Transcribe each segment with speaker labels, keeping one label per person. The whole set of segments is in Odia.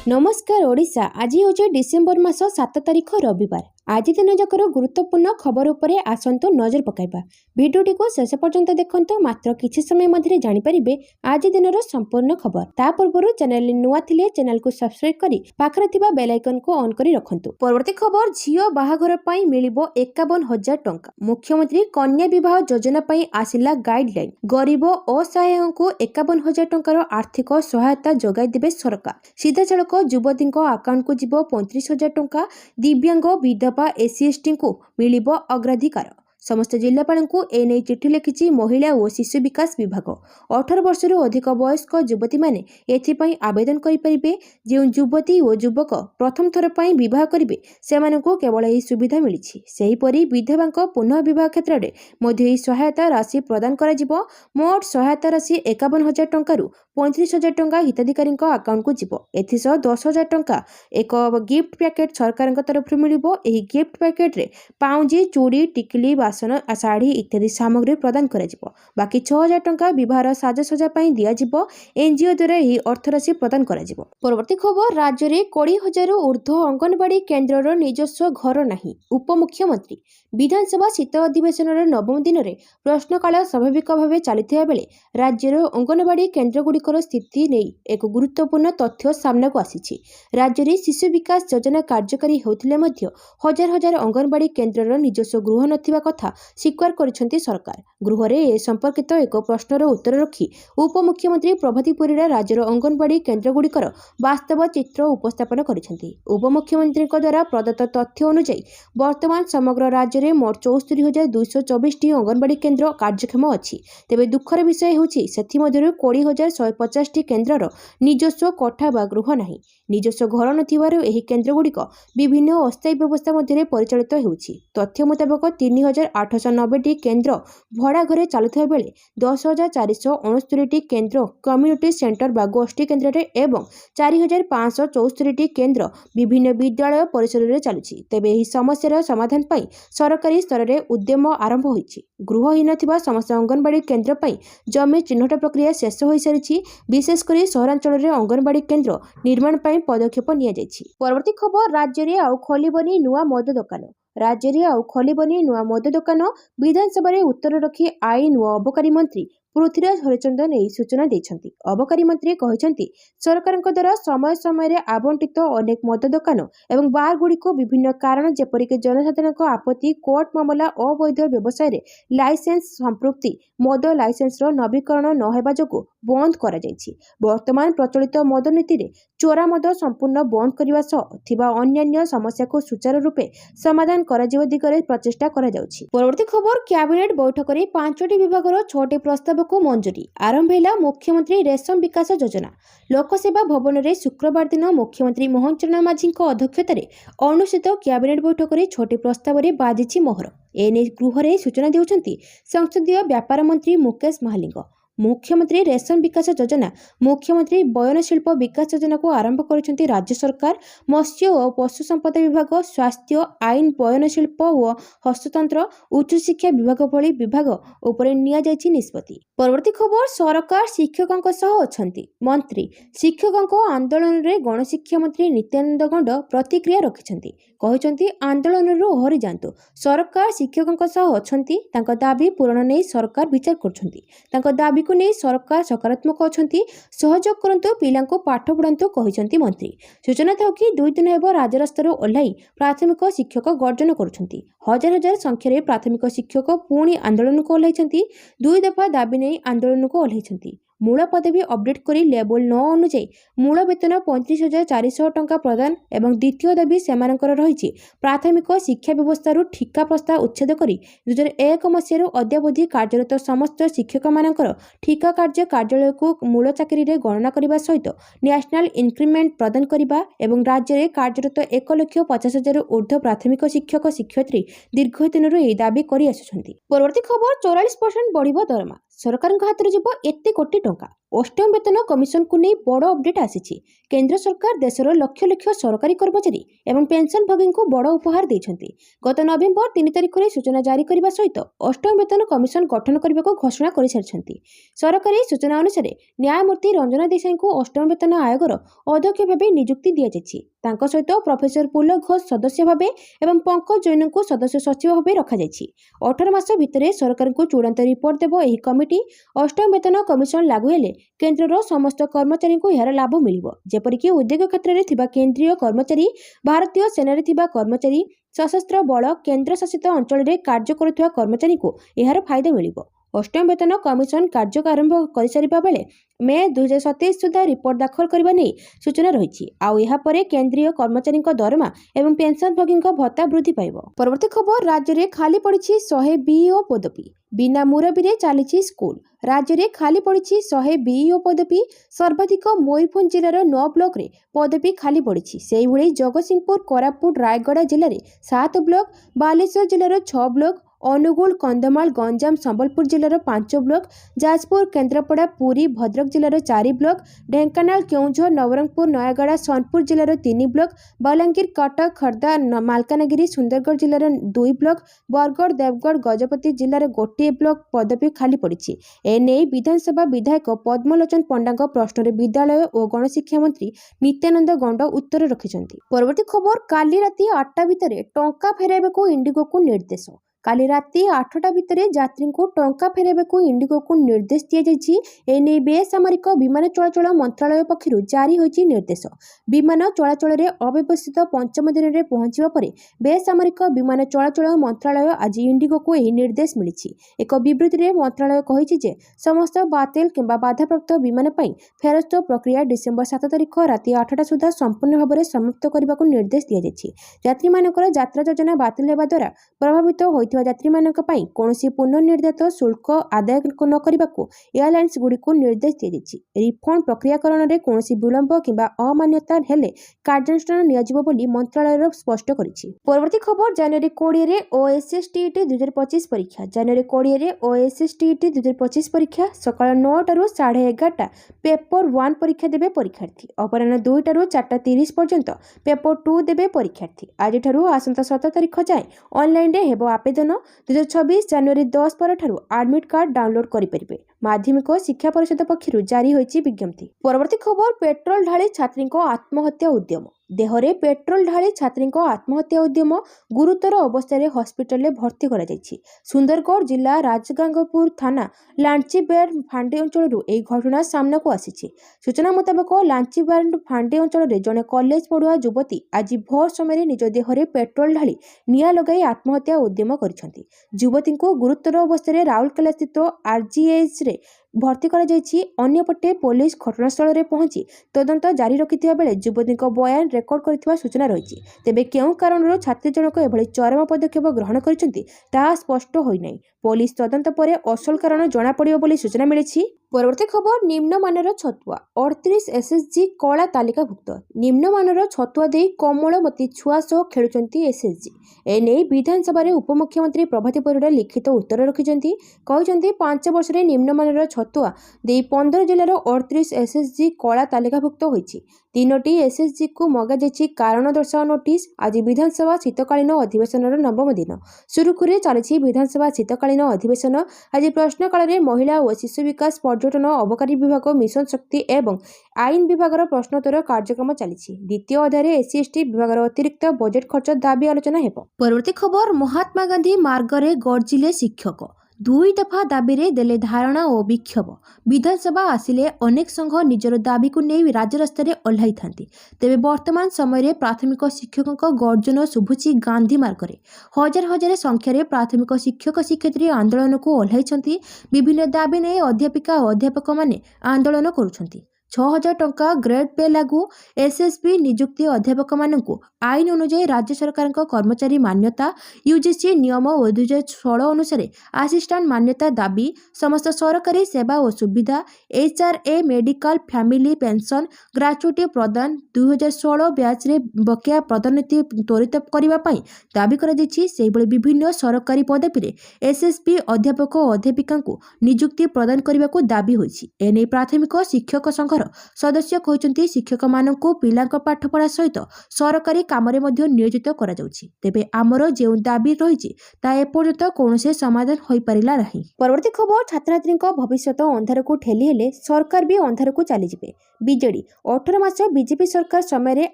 Speaker 1: नमस्कार ओडिशा। आज हूँ डिसेम्बर मास 7 तारिख रविवार। आज दिन जाकर गुरुत्वपूर्ण खबर उपरे आसंतु नजर पकाइबा। भिडियोटी को शेष पर्यंत देखंतु। मात्र किछि समय मध्य जानिपारिबे आज दिनर संपूर्ण खबर। ता पूर्व चैनल नुआ थिले चैनल को सब्सक्राइब करी पाखरे थिबा बेल आइकन को ऑन करी रखंतु। परवर्ती खबर, झियो बाहाघर पई मिलिबो 51,000 टंका। मुख्यमंत्री कन्या विवाह योजना पई आसिला गाइडलाइन। गरीब असहायों को 51,000 टंकार आर्थिक सहायता जोगाई देबे सरकार। सीधा सड़क युवती अकाउंट को जीव 35,000 टंका। दिव्यांग विधवा एससी/एसटी को मिलिबो अग्राधिकार। समस्त जिलापाल को एने चिठी लिखिछि महिला और शिशु विकास विभाग। 18 वर्ष अधिक वयस्क युवती माने एथिपई आवेदन करिपरिबे। जे युवती और युवक प्रथम थर पई विवाह करिवे सेमानकु केवल एही सुविधा मिलिछि। सेहीपरि विधवांक पुनः विवाह क्षेत्र में मध्य एही सहायता राशि प्रदान करा जिवो। मोट सहायता राशि 51,000 टंकारु 35,000 टंका हिताधिकारी अकाउंट को जीव। एथिसह 10,000 टंका एक गिफ्ट पैकेट सरकार तरफ मिलिबो। एही गिफ्ट पैकेट रे पाउंजी, चूड़ी, टिकली, बासन, साड़ी इत्यादि सामग्री प्रदान करा जिवो। बाकी 6,000 टंका विवाहर साजसजा पई दिया जिवो। एनजीओ द्वारा एही अर्थराशि प्रदान करा जिवो। परवर्ती खबर, राज्य रे 20,000 ऊर्ध्व अंगनवाड़ी केन्द्रर निजस्व घर नाही। उपमुख्यमंत्री विधानसभा शीत अधिवेशन नवम दिन में प्रश्नकाल स्वाभाविक भाव चलता बेले राज्यर अंगनवाड़ी केन्द्रगुड़िकर स्थिति नहीं एक गुरुत्वपूर्ण तथ्य सामना को आसी। राज्य में शिशु विकास योजना कार्यकारी होतिले मध्य हजार हजार अंगनवाड़ी केन्द्रर निजस्व गृह नथिबा कथा स्वीकार करिसेंती सरकार। गृह रे ए संपर्कित एक प्रश्नर उत्तर रखी उपमुख्यमंत्री प्रभाती परिड़ा राज्यर अंगनवाड़ी केन्द्रगुड़िकर वास्तव चित्र उपस्थापन करिसेंती। उपमुख्यमंत्री द्वारा प्रदत्त तथ्य अनुसार वर्तमान समग्र राज्य में मोट 74,224 अंगनवाड़ी केन्द्र कार्यक्षम अच्छी। तेबे दुखर विषय होछि सेथि मध्यरु 20,150 केन्द्रर निजस्व कोठा बा गृह नाही। निजस्व घर नथिबारु एही केन्द्रगुड़िक विभिन्न अस्थायी व्यवस्था मध्य परिचालित हेउछि। तथ्य मुताबक 3,890 केन्द्र भड़ा घरे चलुଥିବା बेले 10,469 केन्द्र कम्युनिटी सेंटर बा गोष्ठी केन्द्र एवं 4,574 केन्द्र विभिन्न विद्यालय परिसर में चलुछि। तेबे एही समस्यार समाधान पई सरकारी स्तर में उद्यम आरंभ होइछि। गृहहीन थिबा समस्त अंगनवाड़ी केन्द्र पई जमी चिन्हट प्रक्रिया शेष हो सारी। विशेषकर सहरांचल में अंगनवाड़ी केन्द्र निर्माण पई पदक्षेप निया जायछि। परवर्ती खबर, राज्य में आउ खोलिबनी नुआ मद दुकान। राज्य में आउ खोलिबनी नुआ मद दुकान। विधानसभा में उत्तर रखी आईन और अबकारी मंत्री पृथ्वीराज हरिचंदन यही सूचना देछंती। अबकारी मंत्री कहछंती सरकार द्वारा समय समय आवंटित अनेक मद दुकान एवं बार गुड़िक विभिन्न कारण जेपरिक जनसाधारण आपत्ति, कोर्ट मामला, अवैध व्यवसाय रे लाइसेंस संपृक्ति, मद लाइसेंस नवीकरण नहेबा जोगु बंद करा जायछि। वर्तमान प्रचलित मद नीति रे चोरा मद संपूर्ण बंद करबा सह थिबा अन्य समस्या को सुचारू रूपे समाधान करा जिवो दिगरे प्रचेष्टा करा जाउछि। परवर्ती खबर, कैबिनेट बैठक रे 5टी विभागर 6टी प्रस्ताव को मंजूरी। आरंभ है मुख्यमंत्री रेशम विकास योजना। लोकसेवा भवन में शुक्रवार दिन मुख्यमंत्री मोहन चरण माझी अध्यक्षतार अनुष्ठित कैबिनेट बैठक में 6टी प्रस्ताव में बाजिछि मोहर। एने गृह में सूचना देउछंती संसदीय व्यापार मंत्री मुकेश महालिंग। मुख्यमंत्री रेशम विकास योजना, मुख्यमंत्री बयन शिल्प विकास योजना को आरंभ करिसेंती राज्य सरकार। मत्स्य और पशु संपदा विभाग, स्वास्थ्य, आईन, बयन शिल्प और हस्ततंत्र, उच्च शिक्षा विभाग भली विभाग उपरे निया जायछि निष्पत्ति। परवर्ती खबर, सरकार शिक्षकों सह अछंती। मंत्री शिक्षकों आंदोलन रे गणशिक्षा मंत्री नित्यानंद गंड प्रतिक्रिया रखिछंती। कहिछंती आंदोलन रो ओहरी जांतु। सरकार शिक्षकों सह अछंती। तांका दाबी पूरण नै सरकार विचार करछंती। तांका दाबी को नहीं सरकार सकारात्मक अछंती। सहयोग करंतु पिलांको पाठ पढ़ांतु कहिसंती मंत्री। सूचना था कि 2 दिन हेब राज्यस्तर ओह्लाई प्राथमिक शिक्षक गर्जन करुछंती। हजार हजार संख्यार प्राथमिक शिक्षक पुणी आंदोलन को ओह्लाइछंती। 2 दफा दाबी नहीं आंदोलन को ओह्लाइछंती। मूल पदवी अपडेट करी लेवल 9 अनुसार मूल वेतन 35,400 टंका प्रदान एवं द्वितीय दाबी सेमानकर रहिछि प्राथमिक शिक्षा व्यवस्था ठिका प्रस्ताव उच्छेद करी 2001 मसीह अद्यावधि कार्यरत समस्त शिक्षक मानकर ठिका कार्य कार्यालय को मूल चाकरी रे गणना करने सहित नेशनल इंक्रीमेंट प्रदान करने एवं राज्य में कार्यरत 1,50,000 ऊर्ध्व प्राथमिक शिक्षक शिक्षयित्री दीर्घ दिन यह दाबी कर आसुछंती। परवर्ती खबर, 44% बढ़िबो दरमा। सरकार हाथ में जीव एते कोटी टंका। अष्टम वेतन कमिशन को नहीं बड़ अपडेट आसी। केंद्र सरकार देशर लक्ष लक्ष सरकारी कर्मचारी एवं पेंशनभोगी को बड़ उपहार देइछन्ति। गत नवेम्बर 3 तारिख में सूचना जारी करने सहित अष्टम वेतन कमिशन गठन करने को घोषणा कर सारी। सरकारी सूचना अनुसार न्यायमूर्ति रंजना देसाई को अष्टम वेतन आयोगर अध्यक्ष भाव नियुक्ति दी जाइछि। तांको सहित प्रोफेसर पुलक घोष सदस्य भाव एवं पंकज जैन को सदस्य सचिव भाव रखा जाइछि। 18 मास भितर सरकार को चूड़ांत रिपोर्ट देव एही कमिटी। अष्टम वेतन कमिशन लागू हेले केंद्रर समस्त कर्मचारी को यार लाभ मिलिबो, जेपरिक उद्योग क्षेत्र में थिबा केंद्रीय कर्मचारी, भारतीय सेना रे थिबा कर्मचारी, सशस्त्र बल, केंद्र शासित अंचल में कार्य करुवा कर्मचारी को यार फायदा मिलिबो। अष्टम वेतन कमिशन कार्य आरंभ कर सारिबा बेले मे 2027 सुधा रिपोर्ट दाखल करने नहीं सूचना रही। आउ यह परे केंद्रीय कर्मचारी दरमा एवं पेंशनभोगी भत्ता वृद्धि पाइब। परवर्ती खबर, राज्य में खाली पड़ी 100 बीईओ पदवी। बिना मुरबी रे चली स्कूल। राज्य में खाली पड़ी 100 बीईओ पदवी। सर्वाधिक मयूरभंज जिलार 9 ब्लॉक रे पदवी खाली पड़ी। से भली जगतसिंहपुर, कोरापुट, रायगड़ा जिले में 7 ब्लॉक, बालेश्वर जिलार 6 ब्लॉक, अनुगुल, कंधमाल, गंजाम, संबलपुर जिलार 5 ब्लॉक, जाजपुर, केन्द्रापड़ा, पुरी, भद्रक जिलार 4 ब्लॉक, ढेंकानाल, केउझर, नवरंगपुर, नयागड़ा, सोनपुर जिलार 3 ब्लॉक, बलांगीर, कटक, खर्दा, मालकानगिरी, सुंदरगढ़ जिलार 2 ब्लॉक, बरगढ़, देवगढ़, गजपति जिलार 1 ब्लॉक पदवी खाली पड़ी। एने विधानसभा विधायक पद्मलोचन पंडा प्रश्न विद्यालय और गणशिक्षा मंत्री नित्यानंद गंड उत्तर रखिछन्ति। परवर्ती खबर, काली राति 8टा भितर टंका फेराइबा को इंडिगो को निर्देश। काली राति 8टा भितर यात्री को टंका फेराइबा को इंडिगो को निर्देश दिया जाइछि। एने बेसामरिक विमान चलाचल मंत्रालय पक्षरु जारी होइछि निर्देश। विमान चलाचल रे अव्यवस्थित पंचम दिन में पहुंचवा परे बेसामरिक विमान चलाचल मंत्रालय आज इंडिगो को यह निर्देश मिलिछि। एक विबृति में मंत्रालय कहिछि जे समस्त बातिल किंबा बाधाप्राप्त विमान पई फेरस्त प्रक्रिया डिसेम्बर 7 तारिख राति 8टा सुधा संपूर्ण भाव में समाप्त करने को निर्देश दिया जाइछि। यात्री मानकर यात्रा योजना बातिल हेबा द्वारा प्रभावित यात्री मानक पई कोनोसी पुनर्निर्धारित शुल्क आदाय न करबाकू एयरलाइंस गुडी को निर्देश दिया जाइछि। रिफंड प्रक्रियाकरण रे कोनोसी विलंब किंबा अमान्यता हेले कार्यानुष्ठान नियाजिबो बोली मंत्रालय स्पष्ट करिछि। परवर्ती खबर, जनवरी 20 रे ओएसएस टीईटी 2025 परीक्षा। जनवरी 20 रे ओएसएस टीईटी 2025 परीक्षा सकाळ 9 टारू 11:30 पेपर 1 परीक्षा देबे परीक्षार्थी। अपराह्न 2 टारू 4:30 पर्यंत पेपर 2 देबे परीक्षार्थी। आज ठारू आसंता 7 तारिख जाए ऑनलाइन रे हेबो आवेदन। 2026 जनवरी 10 पर ठारू एडमिट कार्ड डाउनलोड करिपरिबे। माध्यमिक शिक्षा परिषद पक्षरु जारी होइछि विज्ञप्ति। परवर्ती खबर, पेट्रोल ढाली छात्री आत्महत्या उद्यम। देहरे पेट्रोल ढाली छात्री आत्महत्या उद्यम गुरुतर अवस्था हस्पिटाल भर्ती करा जाइछि। सुंदरगढ़ जिला राजगांगपुर थाना लांचीबेर फांडी अंचल यह घटना सामना को आसी। सूचना मुताबक लांचीबेर फांडी अंचल जड़े कॉलेज पढ़ुआ युवती आज भोर समय निज देहरे पेट्रोल ढाली निआं लगाई आत्महत्या उद्यम करिसेंति। युवती को गुरुतर अवस्था राउरकेला स्थित आरजीएच रे भर्ती करा जाइछि। अन्यपटे पुलिस घटनास्थल में पहुंची तदंत जारी रखिथिबा बेले युवती बयान रेकर्ड करथिबा सूचना रही। तेबे केउ कारणर छात्री जनक एभली चरम पदक्षेप ग्रहण करिसेंति ताहा स्पष्ट होई नै। पुलिस तदंत परे असल कारण जना पड़िबो बोली सूचना मिलिछि। परवर्ती खबर, निम्नमानर छतुआ 38 एसएसजी कला तालिकाभुक्त। निम्नमानर छतुआ दे कमलमती छुआ सह खेलुचंती एसएसजी। एने विधानसभा उपमुख्यमंत्री प्रभाती परिड़ा लिखित उत्तर रखिछंती। कहउचंती 5 वर्ष रे निम्नमानर छतुआ दे 15 जिलार 38 एसएसजी कला तालिकाभुक्त होइछि। 3टी एसएसजी को मगा जाइछि कारण दर्शाओ नोटिस। आज विधानसभा शीतकालीन अधिवेशनर 9म दिन सुरुखुरे चलिछि। विधानसभा शीतकालीन अधिवेशन आज प्रश्नकाल में महिला और शिशु विकास, पर्यटन, अबकारी विभाग, मिशन शक्ति एवं आईन विभाग प्रश्नोत्तर कार्यक्रम चलिछि। द्वितीय अध्याय एससी एसटी विभाग अतिरिक्त बजेट खर्च दाबी आलोचना हेब। परवर्ती खबर, महात्मा गांधी मार्गरे गर्जिले शिक्षक। 2 दफा दाबी रे देले धारणा और विक्षोभ। विधानसभा आसिले अनेक संघ निजर दाबी को नहीं राजरास्ता रे ओह्लाई थांती। तेबे वर्तमान समय प्राथमिक शिक्षकों गर्जन शुभुची गांधी मार्गरे। हजार हजार संख्यार प्राथमिक शिक्षक शिक्षयित्री आंदोलन को ओह्लाई। विभिन्न दाबी नहीं अध्यापिका और अध्यापक माने आंदोलन करुछंती। 6,000 ଟଙ୍କା ଗ୍ରେଡ୍ ପେ ଲାଗୁ। ଏସ୍ଏସ୍ପି ନିଯୁକ୍ତି ଅଧ୍ୟାପକମାନଙ୍କୁ ଆଇନ ଅନୁଯାୟୀ ରାଜ୍ୟ ସରକାରଙ୍କ କର୍ମଚାରୀ ମାନ୍ୟତା। ୟୁଜିସି ନିୟମ ଓ 2016 ଅନୁସାରେ ଆସିଷ୍ଟାଣ୍ଟ ମାନ୍ୟତା ଦାବି। ସମସ୍ତ ସରକାରୀ ସେବା ଓ ସୁବିଧା। HRA medical family pension gratuity ପ୍ରଦାନ। 2016 ବ୍ୟାଚ୍ରେ ବକେୟା ପଦୋନ୍ନତି ତ୍ୱରିତ କରିବା ପାଇଁ ଦାବି କରାଯାଇଛି। ସେହିଭଳି ବିଭିନ୍ନ ସରକାରୀ ପଦବୀରେ ଏସ୍ଏସ୍ପି ଅଧ୍ୟାପକ ଓ ଅଧ୍ୟାପିକାଙ୍କୁ ନିଯୁକ୍ତି ପ୍ରଦାନ କରିବାକୁ ଦାବି ହୋଇଛି। ଏନେଇ ପ୍ରାଥମିକ ଶିକ୍ଷକ ସଂଘର ସଦସ୍ୟ କହିଛନ୍ତି, ଶିକ୍ଷକମାନଙ୍କୁ ପିଲାଙ୍କ ପାଠପଢ଼ା ସହିତ ସରକାରୀ କାମରେ ମଧ୍ୟ ନିୟୋଜିତ କରାଯାଉଛି। ତେବେ ଆମର ଯେଉଁ ଦାବି ରହିଛି ତାହା ଏପର୍ଯ୍ୟନ୍ତ କୌଣସି ସମାଧାନ ହୋଇପାରିଲା ନାହିଁ। ପରବର୍ତ୍ତୀ ଖବର, ଛାତ୍ରଛାତ୍ରୀଙ୍କ ଭବିଷ୍ୟତ ଅନ୍ଧାରକୁ ଠେଲି ହେଲେ ସରକାର ବି ଅନ୍ଧାରକୁ ଚାଲିଯିବେ। ବିଜେଡି 18 ମାସ ବିଜେପି ସରକାର ସମୟରେ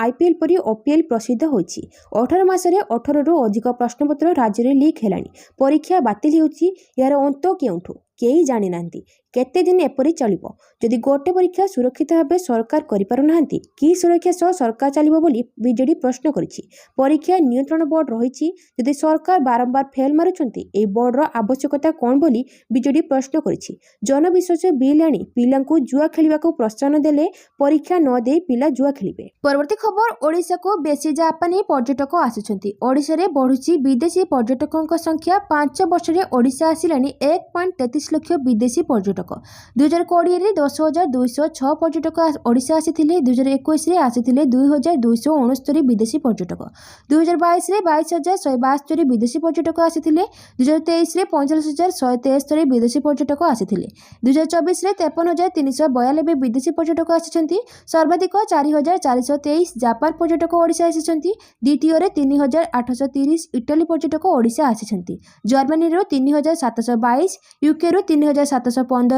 Speaker 1: IPL ପରି OPL ପ୍ରସିଦ୍ଧ ହୋଇଛି। 18 ମାସରେ 18ରୁ ଅଧିକ ପ୍ରଶ୍ନପତ୍ର ରାଜ୍ୟରେ ଲିକ୍ ହେଲାଣି। ପରୀକ୍ଷା ବାତିଲ ହେଉଛି। ଏହାର ଅନ୍ତ କେଉଁଠୁ କେହି ଜାଣିନାହାନ୍ତି। କେତେ ଦିନ ଏପରି ଚଳିବ? ଯଦି ଗୋଟେ ପରୀକ୍ଷା ସୁରକ୍ଷିତ ଭାବେ ସରକାର କରିପାରୁନାହାନ୍ତି, କି ସୁରକ୍ଷା ସହ ସରକାର ଚାଲିବ ବୋଲି ବିଜେଡି ପ୍ରଶ୍ନ କରିଛି। ପରୀକ୍ଷା ନିୟନ୍ତ୍ରଣ ବୋର୍ଡ ରହିଛି। ଯଦି ସରକାର ବାରମ୍ବାର ଫେଲ୍ ମାରୁଛନ୍ତି, ଏହି ବୋର୍ଡର ଆବଶ୍ୟକତା କ'ଣ ବୋଲି ବିଜେଡି ପ୍ରଶ୍ନ କରିଛି। ଜନବିଶ୍ୱାସ ବିଲ୍ ଆଣି ପିଲାଙ୍କୁ ଜୁଆ ଖେଳିବାକୁ ପ୍ରୋତ୍ସାହନ ଦେଲେ ପରୀକ୍ଷା ନ ଦେଇ ପିଲା ଜୁଆ ଖେଳିବେ। ପରବର୍ତ୍ତୀ ଖବର, ଓଡ଼ିଶାକୁ ବେଶୀ ଜାପାନୀ ପର୍ଯ୍ୟଟକ ଆସୁଛନ୍ତି। ଓଡ଼ିଶାରେ ବଢୁଛି ବିଦେଶୀ ପର୍ଯ୍ୟଟକଙ୍କ ସଂଖ୍ୟା। 5 ବର୍ଷରେ ଓଡ଼ିଶା ଆସିଲାଣି 1.33 ଲକ୍ଷ ବିଦେଶୀ ପର୍ଯ୍ୟଟକ। 2020ରେ 10,206 ପର୍ଯ୍ୟଟକ ଓଡ଼ିଶା ଆସିଥିଲେ। 2021ରେ ଆସିଥିଲେ 2,269 ବିଦେଶୀ ପର୍ଯ୍ୟଟକ। 2022ରେ 22,172 ବିଦେଶୀ ପର୍ଯ୍ୟଟକ ଆସିଥିଲେ। 2023ରେ 45,173 ବିଦେଶୀ ପର୍ଯ୍ୟଟକ ଆସିଥିଲେ। 2024ରେ 53,392 ବିଦେଶୀ ପର୍ଯ୍ୟଟକ ଆସିଛନ୍ତି। ସର୍ବାଧିକ 4,423 ଜାପାନ ପର୍ଯ୍ୟଟକ ଓଡ଼ିଶା ଆସିଛନ୍ତି। ଦ୍ୱିତୀୟରେ 3,830 ଇଟାଲୀ ପର୍ଯ୍ୟଟକ ଓଡ଼ିଶା ଆସିଛନ୍ତି। ଜର୍ମାନୀରୁ 3,722, ୟୁକେରୁ 3,715,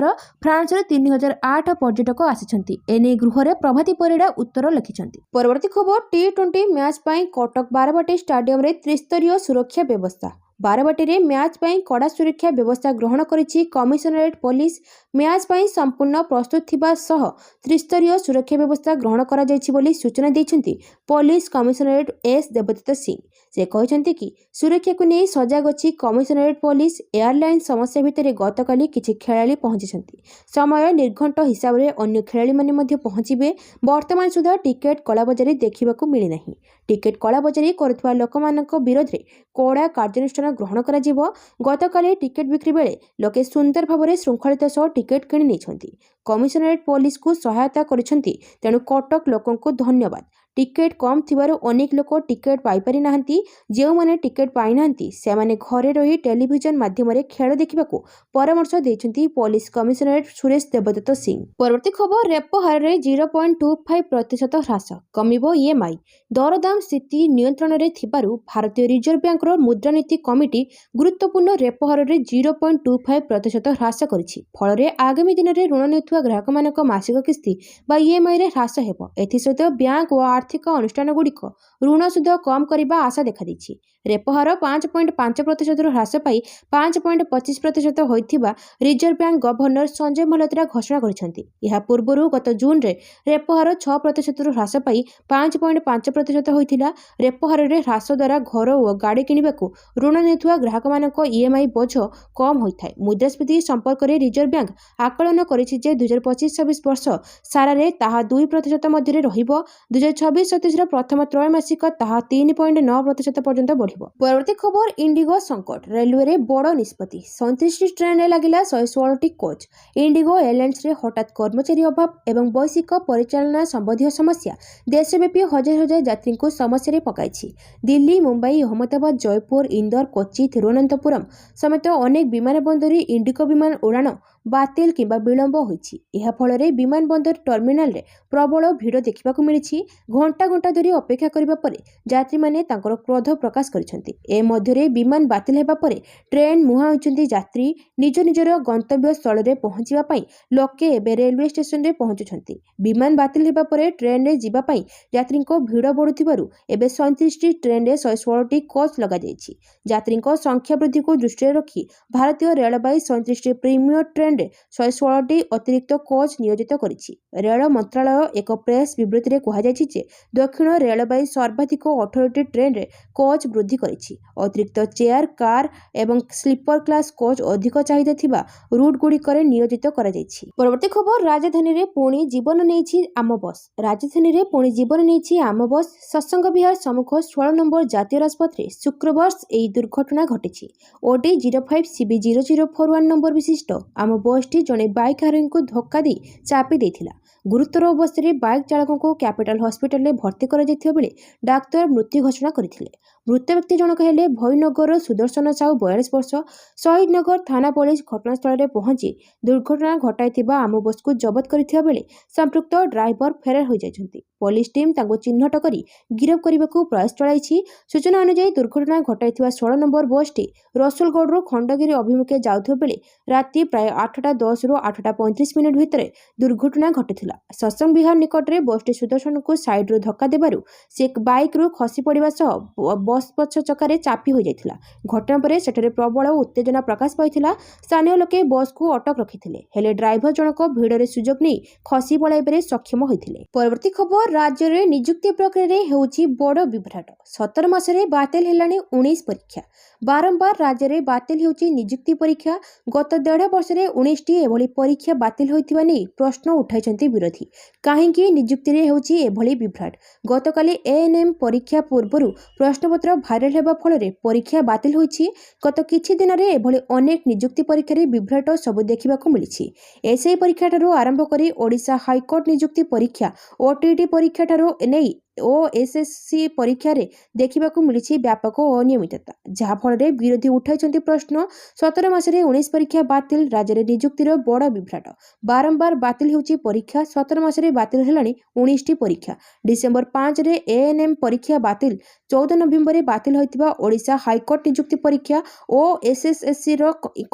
Speaker 1: ଫ୍ରାନ୍ସରୁ 3,008 ପର୍ଯ୍ୟଟକ ଆସିଛନ୍ତି। ଏନେଇ ଗୃହରେ ପ୍ରଭାତୀ ପରିଡ଼ା ଉତ୍ତର ଲେଖିଛନ୍ତି। ପରବର୍ତ୍ତୀ ଖବର, T20 ମ୍ୟାଚ୍ ପାଇଁ କଟକ ବାରବାଟୀ ଷ୍ଟାଡିୟମରେ ତ୍ରିସ୍ତରୀୟ ସୁରକ୍ଷା ବ୍ୟବସ୍ଥା। ବାରବାଟୀରେ ମ୍ୟାଚ୍ ପାଇଁ କଡ଼ା ସୁରକ୍ଷା ବ୍ୟବସ୍ଥା ଗ୍ରହଣ କରିଛି କମିଶନରେଟ୍ ପୋଲିସ। ମ୍ୟାଚ୍ ପାଇଁ ସମ୍ପୂର୍ଣ୍ଣ ପ୍ରସ୍ତୁତ ଥିବା ସହ ତ୍ରିସ୍ତରୀୟ ସୁରକ୍ଷା ବ୍ୟବସ୍ଥା ଗ୍ରହଣ କରାଯାଇଛି ବୋଲି ସୂଚନା ଦେଇଛନ୍ତି ପୋଲିସ କମିଶନରେଟ୍ S ଦେବଦତ୍ତ ସିଂ। ସେ କହିଛନ୍ତି କି ସୁରକ୍ଷାକୁ ନେଇ ସଜାଗ ଅଛି କମିଶନରେଟ୍ ପୋଲିସ। ଏୟାରଲାଇନ୍ ସମସ୍ୟା ଭିତରେ ଗତକାଲି କିଛି ଖେଳାଳି ପହଞ୍ଚିଛନ୍ତି। ସମୟ ନିର୍ଘଣ୍ଟ ହିସାବରେ ଅନ୍ୟ ଖେଳାଳିମାନେ ମଧ୍ୟ ପହଞ୍ଚିବେ। ବର୍ତ୍ତମାନ ସୁଦ୍ଧା ଟିକେଟ୍ କଳାବଜାରୀ ଦେଖିବାକୁ ମିଳିନାହିଁ। ଟିକେଟ୍ କଳାବଜାରୀ କରୁଥିବା ଲୋକମାନଙ୍କ ବିରୋଧରେ କଡ଼ା କାର୍ଯ୍ୟାନୁଷ୍ଠାନ ଗ୍ରହଣ କରାଯିବ। ଗତକାଲି ଟିକେଟ୍ ବିକ୍ରି ବେଳେ ଲୋକେ ସୁନ୍ଦର ଭାବରେ ଶୃଙ୍ଖଳିତ ସହ ଟିକେଟ୍ କିଣି ନେଇଛନ୍ତି। କମିଶନରେଟ୍ ପୋଲିସକୁ ସହାୟତା କରିଛନ୍ତି। ତେଣୁ କଟକ ଲୋକଙ୍କୁ ଧନ୍ୟବାଦ। ଟିକେଟ୍ କମ୍ ଥିବାରୁ ଅନେକ ଲୋକ ଟିକେଟ୍ ପାଇପାରି ନାହାନ୍ତି। ଯେଉଁମାନେ ଟିକେଟ୍ ପାଇନାହାନ୍ତି ସେମାନେ ଘରେ ରହି ଟେଲିଭିଜନ ମାଧ୍ୟମରେ ଖେଳ ଦେଖିବାକୁ ପରାମର୍ଶ ଦେଇଛନ୍ତି ପୋଲିସ କମିଶନରେଟ୍ ସୁରେଶ ଦେବଦତ୍ତ ସିଂ। ପରବର୍ତ୍ତୀ ଖବର, ରେପୋ ହାରରେ 0.25% ହ୍ରାସ। କମିବ EMI। ଦରଦାମ ସ୍ଥିତି ନିୟନ୍ତ୍ରଣରେ ଥିବାରୁ ଭାରତୀୟ ରିଜର୍ଭ ବ୍ୟାଙ୍କର ମୁଦ୍ରାନୀତି କମିଟି ଗୁରୁତ୍ୱପୂର୍ଣ୍ଣ ରେପୋ ହାରରେ 0.25% ହ୍ରାସ କରିଛି। ଫଳରେ ଆଗାମୀ ଦିନରେ ଋଣ ନେଉଥିବା ଗ୍ରାହକମାନଙ୍କ ମାସିକ କିସ୍ତି ବା EMIରେ ହ୍ରାସ ହେବ। ଏଥିସହିତ ବ୍ୟାଙ୍କ ଓ ଆର୍ଥିକ ଅନୁଷ୍ଠାନଗୁଡ଼ିକ ଋଣ ସୁଧ କମ୍ କରିବା ଆଶା ଦେଖାଦେଇଛି। ରେପୋ ହାର 5.5%ରୁ ହ୍ରାସ ପାଇ 5.25% ହୋଇଥିବା reserve bank governor Sanjay Malhotra ଘୋଷଣା କରିଛନ୍ତି। ଏହା ପୂର୍ବରୁ ଗତ ଜୁନ୍ରେ ରେପୋ ହାର 6%ରୁ ହ୍ରାସ ପାଇ 5.5% ହୋଇଥିଲା। ରେପୋ ହାରରେ ହ୍ରାସ ଦ୍ୱାରା ଘର ଓ ଗାଡ଼ି କିଣିବାକୁ ଋଣ ନେଉଥିବା ଗ୍ରାହକମାନଙ୍କ EMI ବୋଝ କମ୍ ହୋଇଥାଏ। ମୁଦ୍ରାସ୍ଫୀତି ସମ୍ପର୍କରେ ରିଜର୍ଭ ବ୍ୟାଙ୍କ ଆକଳନ କରିଛି ଯେ 2025-26 ବର୍ଷ ସାରାରେ ତାହା 2% ମଧ୍ୟରେ ରହିବ। 2026-27ର ପ୍ରଥମ ତ୍ରୈମାସିକ ତାହା 3.9% ପର୍ଯ୍ୟନ୍ତ ବଢ଼ିବ। ପରବର୍ତ୍ତୀ ଖବର, ଇଣ୍ଡିଗୋ ସଙ୍କଟ। ରେଲୱେରେ ବଡ଼ ନିଷ୍ପତ୍ତି। 37ଟି ଟ୍ରେନ୍ରେ ଲାଗିଲା 116ଟି କୋଚ୍। ଇଣ୍ଡିଗୋ ଏୟାରଲାଇନ୍ସରେ ହଠାତ୍ କର୍ମଚାରୀ ଅଭାବ ଏବଂ ବୈଷୟିକ ପରିଚାଳନା ସମ୍ବନ୍ଧୀୟ ସମସ୍ୟା ଦେଶବ୍ୟାପୀ ହଜାର ହଜାର ଯାତ୍ରୀଙ୍କୁ ସମସ୍ୟାରେ ପକାଇଛି। ଦିଲ୍ଲୀ, ମୁମ୍ବାଇ, ଅହମ୍ମଦାବାଦ, ଜୟପୁର, ଇନ୍ଦୋର, କୋଚି, ଥିରୁବନନ୍ତପୁରମ୍ ସମେତ ଅନେକ ବିମାନ ବନ୍ଦରରେ ଇଣ୍ଡିଗୋ ବିମାନ ଉଡ଼ାଣ ବାତିଲ କିମ୍ବା ବିଳମ୍ବ ହୋଇଛି। ଏହା ଫଳରେ ବିମାନ ବନ୍ଦର ଟର୍ମିନାଲରେ ପ୍ରବଳ ଭିଡ଼ ଦେଖିବାକୁ ମିଳିଛି। ଘଣ୍ଟା ଘଣ୍ଟା ଧରି ଅପେକ୍ଷା କରିବା ପରେ ଯାତ୍ରୀମାନେ ତାଙ୍କର କ୍ରୋଧ ପ୍ରକାଶ କରିଛନ୍ତି। ଏ ମଧ୍ୟରେ ବିମାନ ବାତିଲ ହେବା ପରେ ଟ୍ରେନ୍ ମୁହାଁ ହୋଇଛନ୍ତି ଯାତ୍ରୀ। ନିଜ ନିଜର ଗନ୍ତବ୍ୟ ସ୍ଥଳରେ ପହଞ୍ଚିବା ପାଇଁ ଲୋକେ ଏବେ ରେଲୱେ ଷ୍ଟେସନରେ ପହଞ୍ଚୁଛନ୍ତି। ବିମାନ ବାତିଲ ହେବା ପରେ ଟ୍ରେନ୍ରେ ଯିବା ପାଇଁ ଯାତ୍ରୀଙ୍କ ଭିଡ଼ ବଢ଼ୁଥିବାରୁ ଏବେ 37ଟି ଟ୍ରେନ୍ରେ 116ଟି କୋଚ୍ ଲଗାଯାଇଛି। ଯାତ୍ରୀଙ୍କ ସଂଖ୍ୟା ବୃଦ୍ଧିକୁ ଦୃଷ୍ଟିରେ ରଖି ଭାରତୀୟ ରେଳବାଇ 37ଟି ପ୍ରିମିୟର ଟ୍ରେନ୍ ଟ୍ରେନ୍ରେ 116ଟି ଅତିରିକ୍ତ କୋଚ୍ ନିୟୋଜିତ କରିଛି। ରେଳ ମନ୍ତ୍ରଣାଳୟ ଏକ ପ୍ରେସ୍ ବିବୃତିରେ କୁହାଯାଇଛି ଯେ ଦକ୍ଷିଣ ରେଳବାଇ ସର୍ବାଧିକ 18ଟି ଟ୍ରେନ୍ରେ କୋଚ୍ ବୃଦ୍ଧି କରିଛି। ଅତିରିକ୍ତ ଚେୟାର କାର୍ ଏବଂ ସ୍ଲିପର କ୍ଲାସ୍ କୋଚ୍ ଅଧିକ ଚାହିଦା ଥିବା ରୁଟ୍ଗୁଡ଼ିକରେ ନିୟୋଜିତ କରାଯାଇଛି। ପରବର୍ତ୍ତୀ ଖବର, ରାଜଧାନୀରେ ପୁଣି ଜୀବନ ନେଇଛି ଆମ ବସ୍। ରାଜଧାନୀରେ ପୁଣି ଜୀବନ ନେଇଛି ଆମ ବସ୍। ସତ୍ସଙ୍ଗ ବିହାର ସମ୍ମୁଖ 16 ନମ୍ବର ଜାତୀୟ ରାଜପଥରେ ଶୁକ୍ରବାର ଏହି ଦୁର୍ଘଟଣା ଘଟିଛି। OD 05 CB 0041 ନମ୍ବର ବିଶିଷ୍ଟ ଆମ ବସ୍ଟି ଜଣେ ବାଇକ୍ ଆରୋହୀଙ୍କୁ ଧକ୍କା ଦେଇ ଚାପି ଦେଇଥିଲା। ଗୁରୁତର ଅବସ୍ଥାରେ ବାଇକ୍ ଚାଳକଙ୍କୁ କ୍ୟାପିଟାଲ ହସ୍ପିଟାଲରେ ଭର୍ତ୍ତି କରାଯାଇଥିବା ବେଳେ ଡାକ୍ତର ମୃତ୍ୟୁ ଘୋଷଣା କରିଥିଲେ। ମୃତ ବ୍ୟକ୍ତି ଜଣକ ହେଲେ ଭଇନଗରର ସୁଦର୍ଶନ ସାହୁ 42 ବର୍ଷ। ଶହୀଦନଗର ଥାନା ପୋଲିସ ଘଟଣାସ୍ଥଳରେ ପହଞ୍ଚି ଦୁର୍ଘଟଣା ଘଟାଇଥିବା ଆମ ବସ୍କୁ ଜବତ କରିଥିବା ବେଳେ ସମ୍ପୃକ୍ତ ଡ୍ରାଇଭର ଫେରାର ହୋଇଯାଇଛନ୍ତି। ପୋଲିସ ଟିମ୍ ତାଙ୍କୁ ଚିହ୍ନଟ କରି ଗିରଫ କରିବାକୁ ପ୍ରୟାସ ଚଳାଇଛି। ସୂଚନା ଅନୁଯାୟୀ ଦୁର୍ଘଟଣା ଘଟାଇଥିବା 16 ନମ୍ବର ବସ୍ଟି ରସୁଲଗଡ଼ରୁ ଖଣ୍ଡଗିରି ଅଭିମୁଖେ ଯାଉଥିବା ବେଳେ ରାତି ପ୍ରାୟ 8:10ରୁ 8:35 ଭିତରେ ଦୁର୍ଘଟଣା ଘଟିଥିଲା। ସତ୍ସଙ୍ଗ ବିହାର ନିକଟରେ ବସ୍ଟି ସୁଦର୍ଶନକୁ ସାଇଡ୍ରୁ ଧକ୍କା ଦେବାରୁ ସେ ବାଇକ୍ରୁ ଖସି ପଡ଼ିବା ସହ ବସ୍ ପଛ ଚକାରେ ଚାପି ହୋଇଯାଇଥିଲା। ଘଟଣା ପରେ ସେଠାରେ ପ୍ରବଳ ଉତ୍ତେଜନା ପ୍ରକାଶ ପାଇଥିଲା। ସ୍ଥାନୀୟ ଲୋକେ ବସ୍କୁ ଅଟକ ରଖିଥିଲେ, ହେଲେ ଡ୍ରାଇଭର ଜଣକ ଭିଡ଼ରେ ସୁଯୋଗ ନେଇ ଖସି ପଳାଇବାରେ ସକ୍ଷମ ହୋଇଥିଲେ। ପରବର୍ତ୍ତୀ ଖବର, ରାଜ୍ୟରେ ନିଯୁକ୍ତି ପ୍ରକ୍ରିୟାରେ ହେଉଛି ବଡ଼ ବିଭ୍ରାଟ। 17 ମାସରେ ବାତିଲ ହେଲାଣି 19 ପରୀକ୍ଷା। ବାରମ୍ବାର ରାଜ୍ୟରେ ବାତିଲ ହେଉଛି ନିଯୁକ୍ତି ପରୀକ୍ଷା। ଗତ 1.5 ବର୍ଷରେ 19ଟି ଏଭଳି ପରୀକ୍ଷା ବାତିଲ ହୋଇଥିବା ନେଇ ପ୍ରଶ୍ନ ଉଠାଇଛନ୍ତି ବିରୋଧୀ। କାହିଁକି ନିଯୁକ୍ତିରେ ହେଉଛି ଏଭଳି ବିଭ୍ରାଟ? ଗତକାଲି ANM ପରୀକ୍ଷା ପୂର୍ବରୁ ପ୍ରଶ୍ନପତ୍ର ଭାଇରାଲ ହେବା ଫଳରେ ପରୀକ୍ଷା ବାତିଲ ହୋଇଛି। ଗତ କିଛି ଦିନରେ ଏଭଳି ଅନେକ ନିଯୁକ୍ତି ପରୀକ୍ଷାରେ ବିଭ୍ରାଟ ସବୁ ଦେଖିବାକୁ ମିଳିଛି। SI ପରୀକ୍ଷାଠାରୁ ଆରମ୍ଭ କରି ଓଡ଼ିଶା ହାଇକୋର୍ଟ ନିଯୁକ୍ତି ପରୀକ୍ଷା, OTT ପରୀକ୍ଷାଠାରୁ ନେଇ OSSC ପରୀକ୍ଷାରେ ଦେଖିବାକୁ ମିଳିଛି ବ୍ୟାପକ ଅନିୟମିତତା, ଯାହାଫଳରେ ବିରୋଧୀ ଉଠାଇଛନ୍ତି ପ୍ରଶ୍ନ। 17 ମାସରେ 19 ପରୀକ୍ଷା ବାତିଲ, ରାଜ୍ୟରେ ନିଯୁକ୍ତିର ବଡ଼ ବିଭ୍ରାଟ। ବାରମ୍ବାର ବାତିଲ ହେଉଛି ପରୀକ୍ଷା। 17 ମାସରେ ବାତିଲ ହେଲାଣି 19ଟି ପରୀକ୍ଷା। ଡିସେମ୍ବର 5ରେ ANM ପରୀକ୍ଷା ବାତିଲ। 14 ନଭେମ୍ବରରେ ବାତିଲ ହୋଇଥିବା ଓଡ଼ିଶା ହାଇକୋର୍ଟ ନିଯୁକ୍ତି ପରୀକ୍ଷା ଓ SSSCର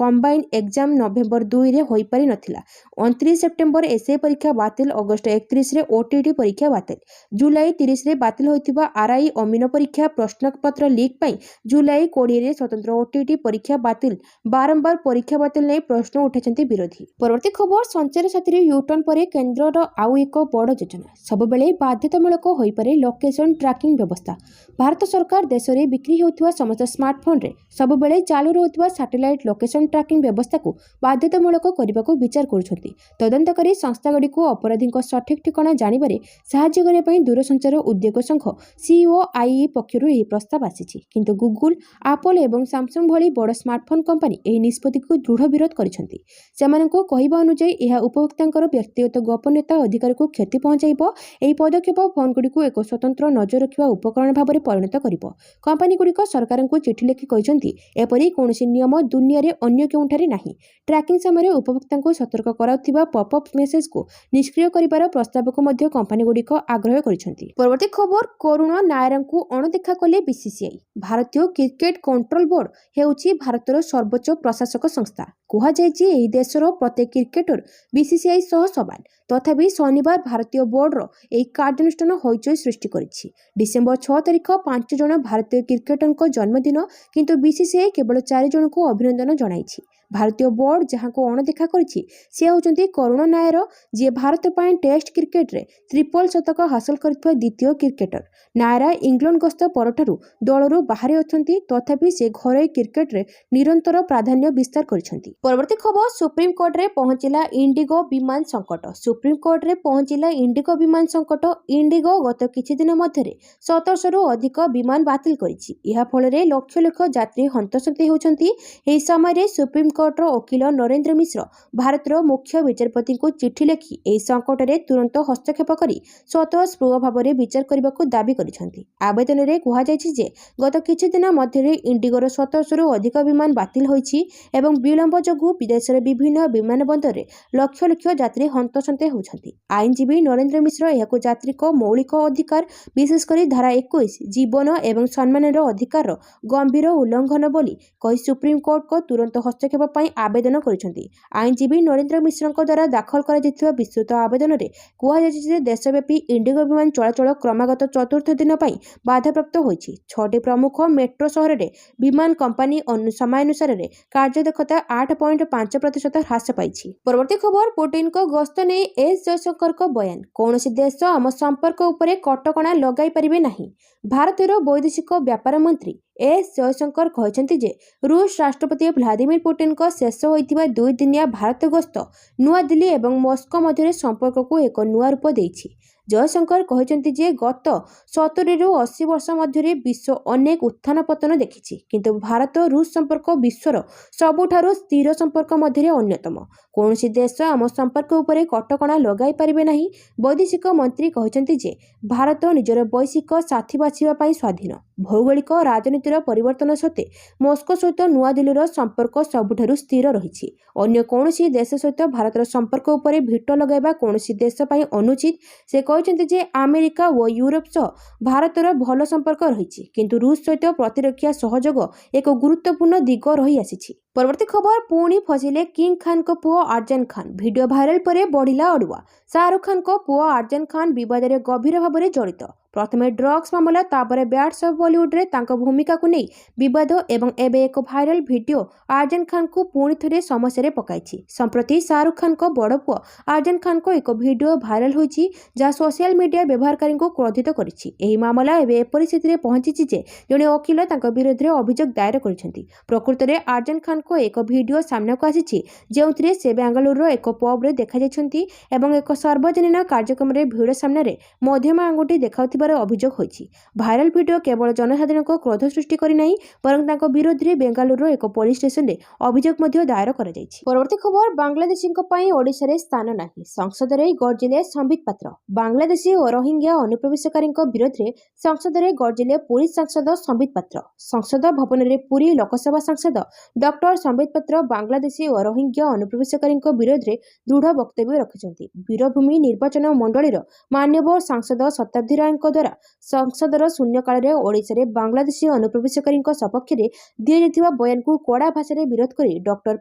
Speaker 1: କମ୍ବାଇନ୍ ଏକ୍ଜାମ ନଭେମ୍ବର 2ରେ ହୋଇପାରି ନଥିଲା। 29 ସେପ୍ଟେମ୍ବର SI ପରୀକ୍ଷା ବାତିଲ। ଅଗଷ୍ଟ 31ରେ OTT ପରୀକ୍ଷା ବାତିଲ। ଜୁଲାଇ 30ରେ ବାତିଲ ହୋଇଥିବା RI ଅମିନ ପରୀକ୍ଷା ପ୍ରଶ୍ନପତ୍ର ଲିକ୍ ପାଇଁ ଜୁଲାଇ 20ରେ ସ୍ୱତନ୍ତ୍ର OTT ପରୀକ୍ଷା ବାତିଲ। ବାରମ୍ବାର ପରୀକ୍ଷା ବାତିଲ ନେଇ ପ୍ରଶ୍ନ ଉଠାଇଛନ୍ତି ବିରୋଧୀ। ପରବର୍ତ୍ତୀ ଖବର, ସଞ୍ଚାର ସାଥୀରେ ୟୁଟର୍ନ ପରେ କେନ୍ଦ୍ରର ଆଉ ଏକ ବଡ଼ ଯୋଜନା। ସବୁବେଳେ ବାଧ୍ୟତାମୂଳକ ହୋଇପାରେ ଲୋକେସନ ଟ୍ରାକିଂ ବ୍ୟବସ୍ଥା। ଭାରତ ସରକାର ଦେଶରେ ବିକ୍ରି ହେଉଥିବା ସମସ୍ତ ସ୍ମାର୍ଟଫୋନରେ ସବୁବେଳେ ଚାଲୁ ରହୁଥିବା ସାଟେଲାଇଟ୍ ଲୋକେସନ ଟ୍ରାକିଂ ବ୍ୟବସ୍ଥାକୁ ବାଧ୍ୟତାମୂଳକ କରିବାକୁ ବିଚାର କରୁଛନ୍ତି। ତଦନ୍ତକାରୀ ସଂସ୍ଥାଗୁଡ଼ିକୁ ଅପରାଧୀଙ୍କ ସଠିକ ଠିକଣା ଜାଣିବାରେ ସାହାଯ୍ୟ କରିବା ପାଇଁ ଦୂରସଞ୍ଚାର ଉଦ୍ୟୋଗ ସଂଘ COIE ପକ୍ଷରୁ ଏହି ପ୍ରସ୍ତାବ ଆସିଛି। କିନ୍ତୁ ଗୁଗୁଲ, ଆପଲ ଏବଂ ସାମସଙ୍ଗ ଭଳି ବଡ଼ ସ୍ମାର୍ଟଫୋନ କମ୍ପାନୀ ଏହି ନିଷ୍ପତ୍ତିକୁ ଦୃଢ଼ ବିରୋଧ କରିଛନ୍ତି। ସେମାନଙ୍କ କହିବା ଅନୁଯାୟୀ ଏହା ଉପଭୋକ୍ତାଙ୍କର ବ୍ୟକ୍ତିଗତ ଗୋପନୀୟତା ଅଧିକାରକୁ କ୍ଷତି ପହଞ୍ଚାଇବ। ଏହି ପଦକ୍ଷେପ ଫୋନଗୁଡ଼ିକୁ ଏକ ସ୍ୱତନ୍ତ୍ର ନଜର ରଖିବା ଉପକରଣ ଭାବରେ ପରିଣତ କରିବ। କମ୍ପାନୀଗୁଡ଼ିକ ସରକାରଙ୍କୁ ଚିଠି ଲେଖି କହିଛନ୍ତି, ଏପରି କୌଣସି ନିୟମ ଦୁନିଆରେ ଅନ୍ୟ କେଉଁଠାରେ ନାହିଁ। ଟ୍ରାକିଂ ସମୟରେ ଉପଭୋକ୍ତାଙ୍କୁ ସତର୍କ କରାଉଥିବା ପପ୍-ଅପ୍ ମେସେଜକୁ ନିଷ୍କ୍ରିୟ କରିବାର ପ୍ରସ୍ତାବକୁ ମଧ୍ୟ କମ୍ପାନୀଗୁଡ଼ିକ ଆଗ୍ରହ କରିଛନ୍ତି। ପରବର୍ତ୍ତୀ ଖବର, କରୁଣ ନାୟାରଙ୍କୁ ଅଣଦେଖା କଲେ BCCI। ଭାରତୀୟ କ୍ରିକେଟ କଣ୍ଟ୍ରୋଲ ବୋର୍ଡ ହେଉଛି ଭାରତର ସର୍ବୋଚ୍ଚ ପ୍ରଶାସକ ସଂସ୍ଥା। କୁହାଯାଇଛି ଏହି ଦେଶର ପ୍ରତ୍ୟେକ କ୍ରିକେଟର BCCI ସହ ସମାନ। ତଥାପି ଶନିବାର ଭାରତୀୟ ବୋର୍ଡର ଏହି କାର୍ଯ୍ୟାନୁଷ୍ଠାନ ହଇଚଇ ସୃଷ୍ଟି କରିଛି। ଡିସେମ୍ବର 6 ତାରିଖ 5 ଜଣ ଭାରତୀୟ କ୍ରିକେଟରଙ୍କ ଜନ୍ମଦିନ, କିନ୍ତୁ BCCI କେବଳ 4 ଜଣଙ୍କୁ ଅଭିନନ୍ଦନ ଜଣାଇଛି। ଭାରତୀୟ ବୋର୍ଡ ଯାହାଙ୍କୁ ଅଣଦେଖା କରିଛି ସେ ହେଉଛନ୍ତି କରୁଣ ନାୟର, ଯିଏ ଭାରତ ପାଇଁ ଟେଷ୍ଟ କ୍ରିକେଟରେ ଟ୍ରିପଲ ଶତକ ହାସଲ କରିଥିବା ଦ୍ୱିତୀୟ କ୍ରିକେଟର। ନାୟରା ଇଂଲଣ୍ଡ ଗସ୍ତ ପରଠାରୁ ଦଳରୁ ବାହାରେ ଅଛନ୍ତି, ତଥାପି ସେ ଘରୋଇ କ୍ରିକେଟରେ ନିରନ୍ତର ପ୍ରାଧାନ୍ୟ ବିସ୍ତାର କରିଛନ୍ତି। ପରବର୍ତ୍ତୀ ଖବର, ସୁପ୍ରିମକୋର୍ଟରେ ପହଞ୍ଚିଲା ଇଣ୍ଡିଗୋ ବିମାନ ସଂକଟ। ସୁପ୍ରିମକୋର୍ଟରେ ପହଞ୍ଚିଲା ଇଣ୍ଡିଗୋ ବିମାନ ସଂକଟ। ଇଣ୍ଡିଗୋ ଗତ କିଛି ଦିନ ମଧ୍ୟରେ 1700ରୁ ଅଧିକ ବିମାନ ବାତିଲ କରିଛି। ଏହା ଫଳରେ ଲକ୍ଷ ଲକ୍ଷ ଯାତ୍ରୀ ହନ୍ତସନ୍ତ ହେଉଛନ୍ତି। ଏହି ସମୟରେ ସୁପ୍ରିମକୋର୍ଟର ଓକିଲ ନରେନ୍ଦ୍ର ମିଶ୍ର ଭାରତର ମୁଖ୍ୟ ବିଚାରପତିଙ୍କୁ ଚିଠି ଲେଖି ଏହି ସଂକଟରେ ତୁରନ୍ତ ହସ୍ତକ୍ଷେପ କରି ସ୍ୱତଃସ୍ପୃହ ଭାବରେ ବିଚାର କରିବାକୁ ଦାବି କରିଛନ୍ତି। ଆବେଦନରେ କୁହାଯାଇଛି ଯେ ଗତ କିଛି ଦିନ ମଧ୍ୟରେ ଇଣ୍ଡିଗୋର 1700ରୁ ଅଧିକ ବିମାନ ବାତିଲ ହୋଇଛି ଏବଂ ବିଳମ୍ବ ଯୋଗୁଁ ବିଦେଶର ବିଭିନ୍ନ ବିମାନ ବନ୍ଦରରେ ଲକ୍ଷ ଲକ୍ଷ ଯାତ୍ରୀ ହନ୍ତସନ୍ତ ହେଉଛନ୍ତି। ଆଇନଜୀବୀ ନରେନ୍ଦ୍ର ମିଶ୍ର ଏହାକୁ ଯାତ୍ରୀଙ୍କ ମୌଳିକ ଅଧିକାର, ବିଶେଷ କରି ଧାରା 21 ଜୀବନ ଏବଂ ସମ୍ମାନର ଅଧିକାରର ଗମ୍ଭୀର ଉଲ୍ଲଂଘନ ବୋଲି କହି ସୁପ୍ରିମକୋର୍ଟଙ୍କ ତୁରନ୍ତ ହସ୍ତକ୍ଷେପ ପାଇଁ ଆବେଦନ କରିଛନ୍ତି। ଆଇନଜୀବୀ ନରେନ୍ଦ୍ର ମିଶ୍ରଙ୍କ ଦ୍ୱାରା ଦାଖଲ କରାଯାଇଥିବା ବିସ୍ତୃତ ଆବେଦନରେ କୁହାଯାଇଛି ଯେ ଦେଶବ୍ୟାପୀ ଇଣ୍ଡିଗୋ ବିମାନ ଚଳାଚଳ କ୍ରମାଗତ ଚତୁର୍ଥ ଦିନ ପାଇଁ ବାଧାପ୍ରାପ୍ତ ହୋଇଛି। 6ଟି ପ୍ରମୁଖ ମେଟ୍ରୋ ସହରରେ ବିମାନ କମ୍ପାନୀ ସମୟାନୁସାରେ କାର୍ଯ୍ୟଦକ୍ଷତା 8.5% ହ୍ରାସ ପାଇଛି। ପରବର୍ତ୍ତୀ ଖବର, ପୁଟିନଙ୍କ ଗସ୍ତ ନେଇ ଏସ୍ ଜୟଶଙ୍କରଙ୍କ ବୟାନ। କୌଣସି ଦେଶ ଆମ ସମ୍ପର୍କ ଉପରେ କଟକଣା ଲଗାଇ ପାରିବେ ନାହିଁ। ଭାରତର ବୈଦେଶିକ ବ୍ୟାପାର ମନ୍ତ୍ରୀ ଏସ୍ ଜୟଶଙ୍କର କହିଛନ୍ତି ଯେ ରୁଷ ରାଷ୍ଟ୍ରପତି ଭ୍ଲାଦିମିର ପୁଟିନଙ୍କ ଶେଷ ହୋଇଥିବା 2 ଦିନିଆ ଭାରତ ଗସ୍ତ ନୂଆଦିଲ୍ଲୀ ଏବଂ ମସ୍କୋ ମଧ୍ୟରେ ସମ୍ପର୍କକୁ ଏକ ନୂଆ ରୂପ ଦେଇଛି। ଜୟଶଙ୍କର କହିଛନ୍ତି ଯେ ଗତ 70ରୁ 80 ବର୍ଷ ମଧ୍ୟରେ ବିଶ୍ୱ ଅନେକ ଉତ୍ଥାନ ପତନ ଦେଖିଛି, କିନ୍ତୁ ଭାରତ ରୁଷ ସମ୍ପର୍କ ବିଶ୍ୱର ସବୁଠାରୁ ସ୍ଥିର ସମ୍ପର୍କ ମଧ୍ୟରେ ଅନ୍ୟତମ। କୌଣସି ଦେଶ ଆମ ସମ୍ପର୍କ ଉପରେ କଟକଣା ଲଗାଇ ପାରିବେ ନାହିଁ। ବୈଦେଶିକ ମନ୍ତ୍ରୀ କହିଛନ୍ତି ଯେ ଭାରତ ନିଜର ବୈଶ୍ୱିକ ସାଥୀ ବାଛିବା ପାଇଁ ସ୍ୱାଧୀନ। ଭୌଗୋଳିକ ରାଜନୀତିର ପରିବର୍ତ୍ତନ ସତ୍ତ୍ୱେ ମସ୍କୋ ସହିତ ନୂଆଦିଲ୍ଲୀର ସମ୍ପର୍କ ସବୁଠାରୁ ସ୍ଥିର ରହିଛି। ଅନ୍ୟ କୌଣସି ଦେଶ ସହିତ ଭାରତର ସମ୍ପର୍କ ଉପରେ ଭିଟୋ ଲଗାଇବା କୌଣସି ଦେଶ ପାଇଁ ଅନୁଚିତ। ସେ କହିଛନ୍ତି ଯେ ଆମେରିକା ଓ ୟୁରୋପ ସହ ଭାରତର ଭଲ ସମ୍ପର୍କ ରହିଛି, କିନ୍ତୁ ରୁଷ ସହିତ ପ୍ରତିରକ୍ଷା ସହଯୋଗ ଏକ ଗୁରୁତ୍ୱପୂର୍ଣ୍ଣ ଦିଗ ରହିଆସିଛି। ପରବର୍ତ୍ତୀ ଖବର, ପୁଣି ଫସିଲେ କିଙ୍ଗ ଖାନଙ୍କ ପୁଅ ଆର୍ଜାନ ଖାନ। ଭିଡିଓ ଭାଇରାଲ ପରେ ବଢିଲା ଅଡୁଆ। ଶାହରୁଖ ଖାନଙ୍କ ପୁଅ ଆର୍ଜାନ ଖାନ ବିବାଦରେ ଗଭୀର ଭାବରେ ଜଡ଼ିତ। ପ୍ରଥମେ ଡ୍ରଗ୍ସ ମାମଲା, ତାପରେ ବ୍ୟାଟ୍ସ ଅଫ୍ ବଲିଉଡରେ ତାଙ୍କ ଭୂମିକାକୁ ନେଇ ବିବାଦ ଏବଂ ଏବେ ଏକ ଭାଇରାଲ ଭିଡିଓ ଆର୍ଜାନ ଖାନଙ୍କୁ ପୁଣି ଥରେ ସମସ୍ୟାରେ ପକାଇଛି। ସମ୍ପ୍ରତି ଶାହରୁଖ ଖାନଙ୍କ ବଡ଼ ପୁଅ ଆର୍ଜାନ ଖାନଙ୍କ ଏକ ଭିଡିଓ ଭାଇରାଲ ହୋଇଛି, ଯାହା ସୋସିଆଲ ମିଡିଆ ବ୍ୟବହାରକାରୀଙ୍କୁ କ୍ରୋଧିତ କରିଛି। ଏହି ମାମଲା ଏବେ ଏପରି ସ୍ଥିତିରେ ପହଞ୍ଚିଛି ଯେ ଜଣେ ଓକିଲ ତାଙ୍କ ବିରୋଧରେ ଅଭିଯୋଗ ଦାୟର କରିଛନ୍ତି। ପ୍ରକୃତରେ ଆର୍ଜାନ ଖାନଙ୍କ ଏକ ଭିଡିଓ ସାମ୍ନାକୁ ଆସିଛି, ଯେଉଁଥିରେ ସେ ବେଙ୍ଗାଲୁରୁର ଏକ ପବ୍ରେ ଦେଖାଯାଇଛନ୍ତି ଏବଂ ଏକ ସାର୍ବଜନୀନ କାର୍ଯ୍ୟକ୍ରମରେ ଭିଡ ସାମ୍ନାରେ ମଧ୍ୟମ ଆଙ୍ଗୁଠି ଦେଖାଉଥିବାର ଅଭିଯୋଗ ହୋଇଛି। ଭାଇରାଲ ଭିଡିଓ କେବଳ ଜନସାଧାରଣଙ୍କ କ୍ରୋଧ ସୃଷ୍ଟି କରିନାହିଁ, ବରଂ ତାଙ୍କ ବିରୋଧରେ ବେଙ୍ଗାଲୁରୁର ଏକ ପୋଲିସ ଷ୍ଟେସନରେ ଅଭିଯୋଗ ମଧ୍ୟ ଦାୟର କରାଯାଇଛି। ପରବର୍ତ୍ତୀ ଖବର, ବାଂଲାଦେଶୀଙ୍କ ପାଇଁ ଓଡ଼ିଶାରେ ସ୍ଥାନ ନାହିଁ। ସଂସଦରେ ଗର୍ଜିଲେ ସମ୍ବିତ ପାତ୍ର। ବାଂଲାଦେଶୀ ଓ ରୋହିଙ୍ଗ୍ୟା ଅନୁପ୍ରବେଶକାରୀଙ୍କ ବିରୋଧରେ ସଂସଦରେ ଗର୍ଜିଲେ ପୁରୀ ସାଂସଦ ସମ୍ବିତ ପାତ୍ର। ସଂସଦ ଭବନରେ ପୁରୀ ଲୋକସଭା ସାଂସଦ ଡକ୍ଟର ସମ୍ବିତ ପାତ୍ର ବାଂଲାଦେଶୀ ଓ ରୋହିଙ୍ଗ୍ୟା ଅନୁପ୍ରବେଶକାରୀଙ୍କ ବିରୋଧରେ ଦୃଢ଼ ବକ୍ତବ୍ୟ ରଖିଛନ୍ତି। ବୀରଭୂମି ନିର୍ବାଚନ ମଣ୍ଡଳୀର ମାନ୍ୟବର ସାଂସଦ ଶତାବ୍ଦୀ ରାୟଙ୍କ ଦ୍ୱାରା ସଂସଦର ଶୂନ୍ୟକାଳରେ ଓଡ଼ିଶାରେ ବାଂଲାଦେଶୀ ଅନୁପ୍ରବେଶକାରୀଙ୍କ ସପକ୍ଷରେ ଦିଆଯାଇଥିବା ବୟାନକୁ କଡ଼ା ଭାଷାରେ ବିରୋଧ କରି ଡକ୍ଟର